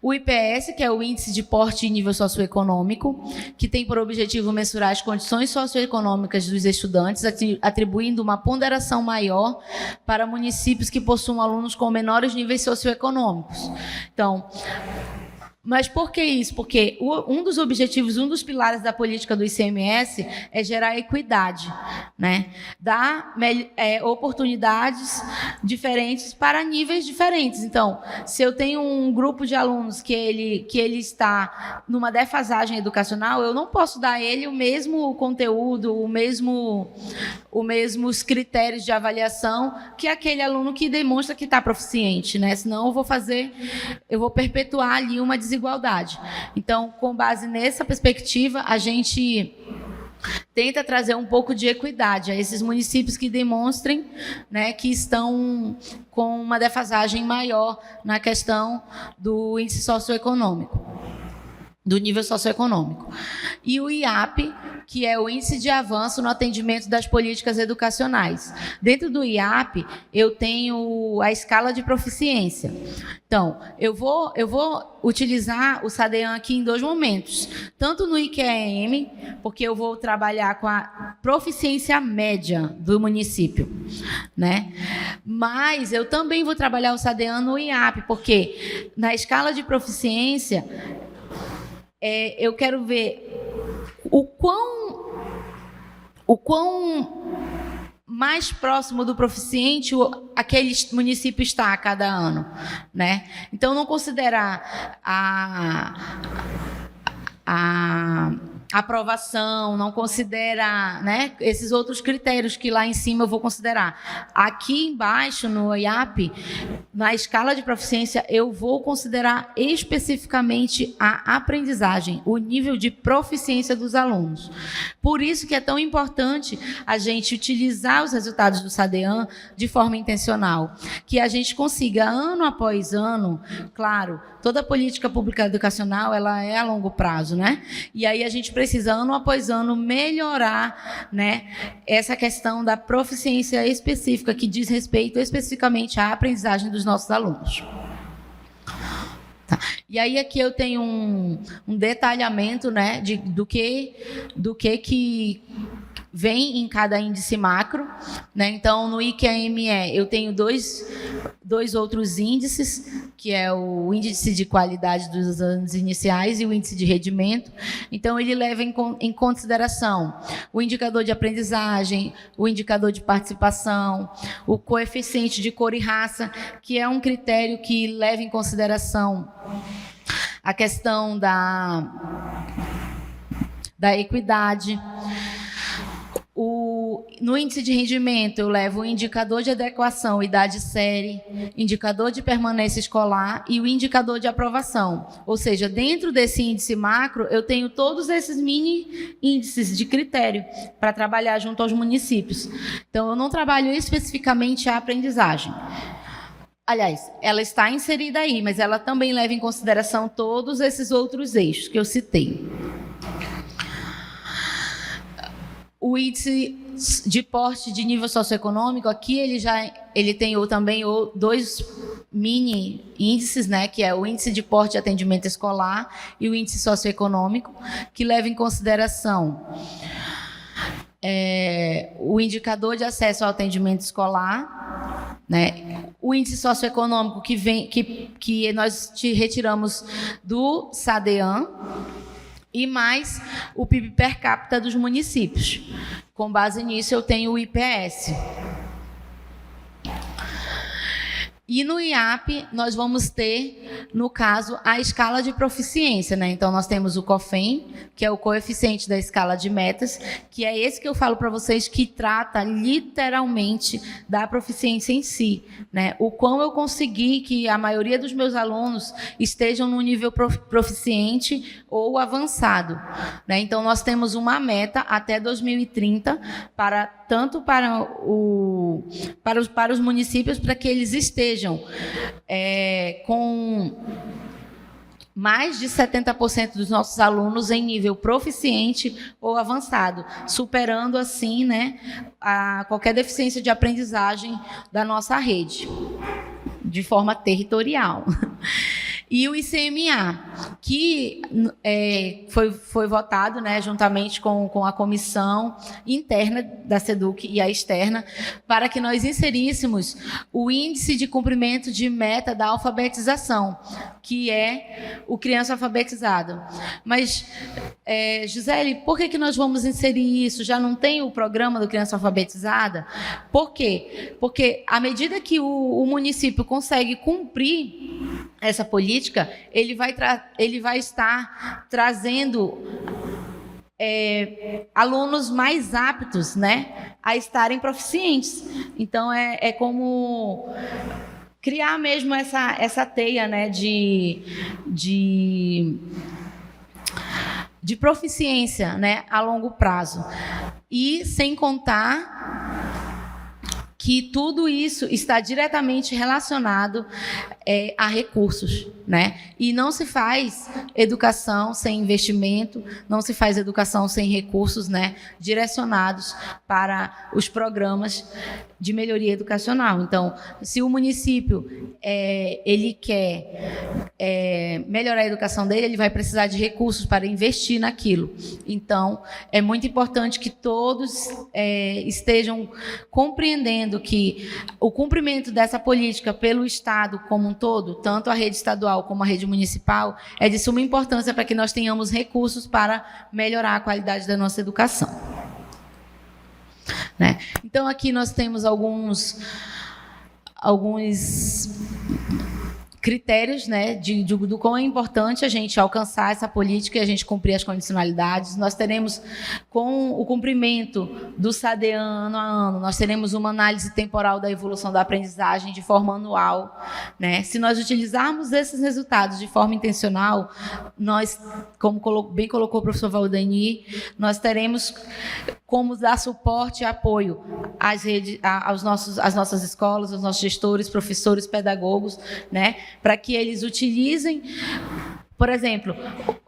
O IPS, que é o Índice de Porte e Nível Socioeconômico, que tem por objetivo mensurar as condições socioeconômicas dos estudantes, atribuindo uma ponderação maior para municípios que possuam alunos com menores níveis socioeconômicos. Então, mas por que isso? Porque um dos objetivos, um dos pilares da política do ICMS é gerar equidade, né? Dar oportunidades diferentes para níveis diferentes. Então, se eu tenho um grupo de alunos que ele está numa defasagem educacional, eu não posso dar a ele o mesmo conteúdo, os mesmos critérios de avaliação que aquele aluno que demonstra que está proficiente, né? Senão eu vou perpetuar ali uma desigualdade. Então, com base nessa perspectiva, a gente tenta trazer um pouco de equidade a esses municípios que demonstrem, né, que estão com uma defasagem maior na questão do índice socioeconômico, do nível socioeconômico. E o IAP que é o Índice de Avanço no Atendimento das Políticas Educacionais. Dentro do IAP, eu tenho a escala de proficiência. Então, eu vou utilizar o SADEAN aqui em 2 momentos. Tanto no IQEM, porque eu vou trabalhar com a proficiência média do município, né? Mas eu também vou trabalhar o SADEAN no IAP, porque na escala de proficiência, eu quero ver o quão mais próximo do proficiente aquele município está a cada ano, né? Então, não considerar a aprovação, não considera, né, esses outros critérios que lá em cima eu vou considerar. Aqui embaixo, no IAP, na escala de proficiência, eu vou considerar especificamente a aprendizagem, o nível de proficiência dos alunos. Por isso que é tão importante a gente utilizar os resultados do SADEAN de forma intencional, que a gente consiga, ano após ano, claro, toda política pública educacional, ela é a longo prazo, né? E aí a gente precisa, ano após ano, melhorar, né, essa questão da proficiência específica, que diz respeito especificamente à aprendizagem dos nossos alunos. Tá. E aí aqui eu tenho um detalhamento, né, do que vem em cada índice macro, né? Então, no IQME, eu tenho dois outros índices, que é o índice de qualidade dos anos iniciais e o índice de rendimento. Então, ele leva em consideração o indicador de aprendizagem, o indicador de participação, o coeficiente de cor e raça, que é um critério que leva em consideração a questão da equidade. No índice de rendimento, eu levo o indicador de adequação, idade série, indicador de permanência escolar e o indicador de aprovação. Ou seja, dentro desse índice macro, eu tenho todos esses mini índices de critério para trabalhar junto aos municípios. Então, eu não trabalho especificamente a aprendizagem. Aliás, ela está inserida aí, mas ela também leva em consideração todos esses outros eixos que eu citei. O índice de porte de nível socioeconômico, aqui ele tem também 2 mini índices, né, que é o índice de porte de atendimento escolar e o índice socioeconômico, que leva em consideração o indicador de acesso ao atendimento escolar, né, o índice socioeconômico que nós retiramos do SADEAN, e mais o PIB per capita dos municípios. Com base nisso, eu tenho o IPS. E no IAP, nós vamos ter, no caso, a escala de proficiência, né? Então, nós temos o COFEM, que é o coeficiente da escala de metas, que é esse que eu falo para vocês, que trata literalmente da proficiência em si, né? O quão eu consegui que a maioria dos meus alunos estejam no nível proficiente ou avançado, né? Então, nós temos uma meta até 2030 tanto para os municípios, para que eles estejam com mais de 70% dos nossos alunos em nível proficiente ou avançado, superando assim, né, qualquer deficiência de aprendizagem da nossa rede, de forma territorial. E o ICMA, que foi votado, né, juntamente com a comissão interna da SEDUC e a externa, para que nós inseríssemos o índice de cumprimento de meta da alfabetização, que é o criança alfabetizado. Mas, Gisele, por que nós vamos inserir isso? Já não tem o programa do criança alfabetizada? Por quê? Porque, à medida que o município consegue cumprir essa política, ele vai estar trazendo alunos mais aptos, né, a estarem proficientes. Então, é como criar mesmo essa teia, né, de proficiência, né, a longo prazo. E sem contar que tudo isso está diretamente relacionado a recursos, né? E não se faz educação sem investimento, não se faz educação sem recursos, né, direcionados para os programas de melhoria educacional. Então, se o município ele quer melhorar a educação dele, ele vai precisar de recursos para investir naquilo. Então, é muito importante que todos estejam compreendendo que o cumprimento dessa política pelo Estado como um todo, tanto a rede estadual como a rede municipal, é de suma importância para que nós tenhamos recursos para melhorar a qualidade da nossa educação. Né? Então, aqui nós temos alguns critérios, né, do quão é importante a gente alcançar essa política e a gente cumprir as condicionalidades. Nós teremos, com o cumprimento do SADEAN ano a ano, nós teremos uma análise temporal da evolução da aprendizagem de forma anual. Né? Se nós utilizarmos esses resultados de forma intencional, nós, como bem colocou o professor Valdeni, nós teremos como dar suporte e apoio às nossas escolas, aos nossos gestores, professores, pedagogos, né, para que eles utilizem, por exemplo,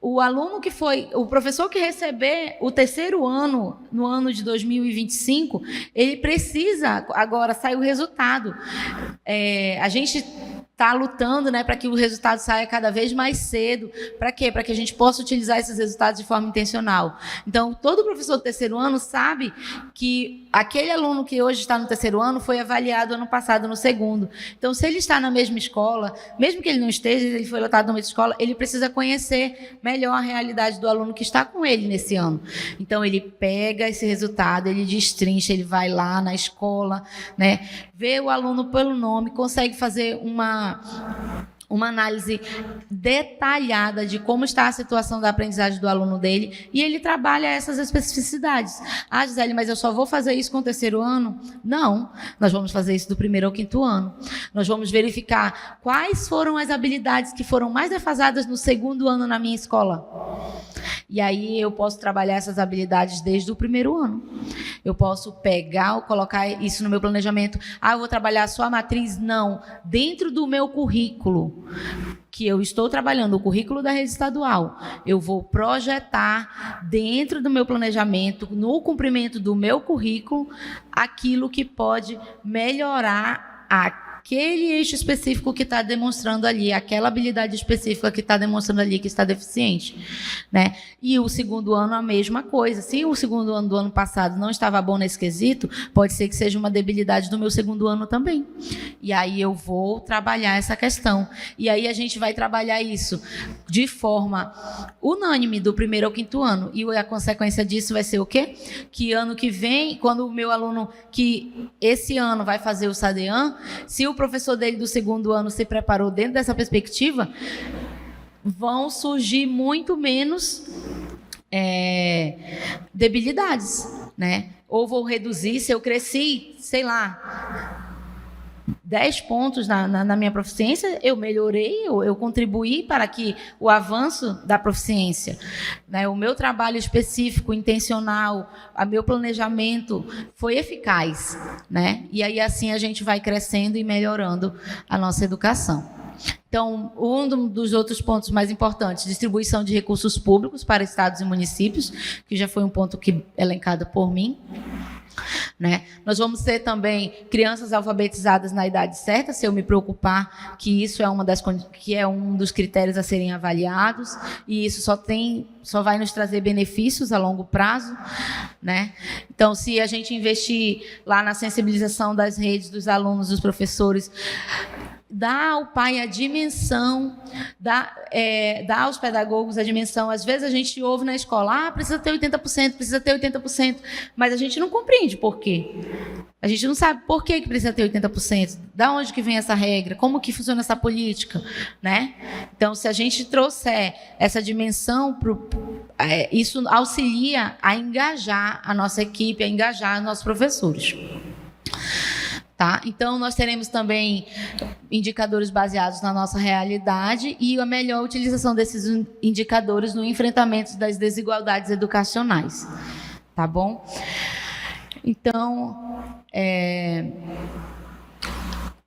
o professor que receber o terceiro ano, no ano de 2025, ele precisa, agora sai o resultado. A gente está lutando, né, para que o resultado saia cada vez mais cedo. Para quê? Para que a gente possa utilizar esses resultados de forma intencional. Então, todo professor do terceiro ano sabe que aquele aluno que hoje está no terceiro ano foi avaliado ano passado no segundo. Então, se ele está na mesma escola, mesmo que ele não esteja, ele foi lotado na mesma escola, ele precisa conhecer melhor a realidade do aluno que está com ele nesse ano. Então, ele pega esse resultado, ele destrincha, ele vai lá na escola, né, vê o aluno pelo nome, consegue fazer uma análise detalhada de como está a situação da aprendizagem do aluno dele, e ele trabalha essas especificidades. Ah, Gisele, mas eu só vou fazer isso com o terceiro ano? Não, nós vamos fazer isso do primeiro ao quinto ano. Nós vamos verificar quais foram as habilidades que foram mais defasadas no segundo ano na minha escola. E aí eu posso trabalhar essas habilidades desde o primeiro ano. Eu posso pegar ou colocar isso no meu planejamento. Ah, eu vou trabalhar só a matriz? Não. Dentro do meu currículo, que eu estou trabalhando, o currículo da rede estadual, eu vou projetar dentro do meu planejamento, no cumprimento do meu currículo, aquilo que pode melhorar aquele eixo específico que está demonstrando ali, aquela habilidade específica que está demonstrando ali que está deficiente, né? E o segundo ano, a mesma coisa. Se o segundo ano do ano passado não estava bom nesse quesito, pode ser que seja uma debilidade do meu segundo ano também. E aí eu vou trabalhar essa questão. E aí a gente vai trabalhar isso de forma unânime do primeiro ao quinto ano. E a consequência disso vai ser o quê? Que ano que vem, quando o meu aluno que esse ano vai fazer o SADEAN, se o professor dele do segundo ano se preparou dentro dessa perspectiva, vão surgir muito menos debilidades, né? Ou vou reduzir, se eu cresci, sei lá, 10 pontos na minha proficiência, eu melhorei, eu contribuí para que o avanço da proficiência, né, o meu trabalho específico, intencional, o meu planejamento foi eficaz, né? E aí assim a gente vai crescendo e melhorando a nossa educação. Então, um dos outros pontos mais importantes, distribuição de recursos públicos para estados e municípios, que já foi um ponto que elencado por mim. Né? Nós vamos ter também crianças alfabetizadas na idade certa, se eu me preocupar que isso é um dos critérios a serem avaliados, e isso só vai nos trazer benefícios a longo prazo, né? Então, se a gente investir lá na sensibilização das redes, dos alunos, dos professores, dá ao pai a dimensão, dá aos pedagogos a dimensão. Às vezes a gente ouve na escola, precisa ter 80%, precisa ter 80%, mas a gente não compreende por quê. A gente não sabe por que precisa ter 80%, da onde que vem essa regra, como que funciona essa política, né? Então, se a gente trouxer essa dimensão, isso auxilia a engajar a nossa equipe, a engajar os nossos professores. Tá? Então, nós teremos também indicadores baseados na nossa realidade e a melhor utilização desses indicadores no enfrentamento das desigualdades educacionais. Tá bom? Então,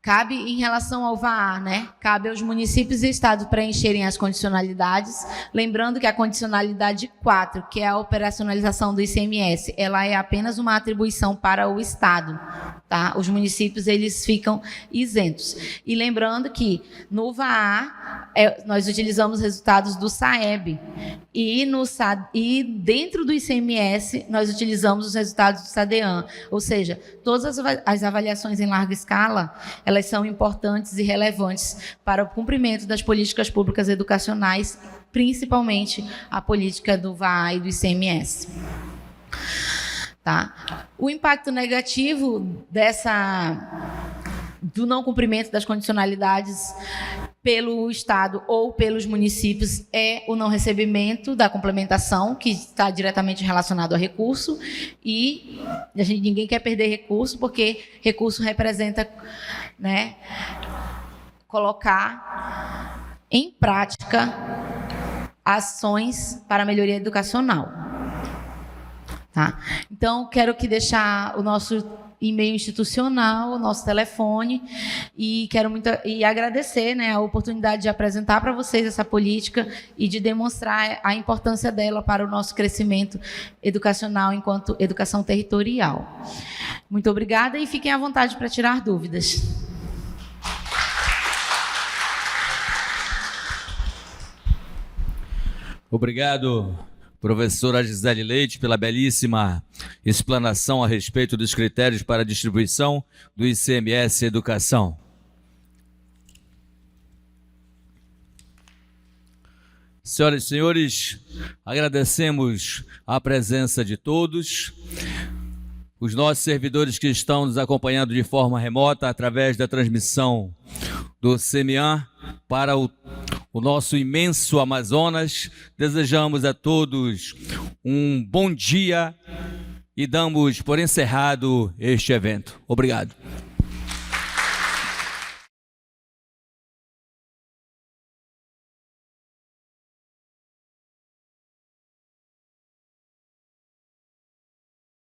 cabe, em relação ao VAR, né? Cabe aos municípios e estados preencherem as condicionalidades, lembrando que a condicionalidade 4, que é a operacionalização do ICMS, ela é apenas uma atribuição para o estado, tá? Os municípios, eles ficam isentos. E lembrando que no VAR, nós utilizamos resultados do SAEB, e dentro do ICMS, nós utilizamos os resultados do SADEAN, ou seja, todas as avaliações em larga escala, elas são importantes e relevantes para o cumprimento das políticas públicas educacionais, principalmente a política do VAR e do ICMS. Tá? O impacto negativo do não cumprimento das condicionalidades pelo Estado ou pelos municípios é o não recebimento da complementação, que está diretamente relacionado a recurso, e ninguém quer perder recurso, porque recurso representa, né, colocar em prática ações para a melhoria educacional. Tá? Então, quero deixar o nosso e-mail institucional, o nosso telefone, e quero muito agradecer, né, a oportunidade de apresentar para vocês essa política e de demonstrar a importância dela para o nosso crescimento educacional enquanto educação territorial. Muito obrigada e fiquem à vontade para tirar dúvidas. Obrigado, professora Gisele Leite, pela belíssima explanação a respeito dos critérios para a distribuição do ICMS Educação. Senhoras e senhores, agradecemos a presença de todos. Os nossos servidores que estão nos acompanhando de forma remota através da transmissão do CEMIAN para o nosso imenso Amazonas, desejamos a todos um bom dia e damos por encerrado este evento. Obrigado.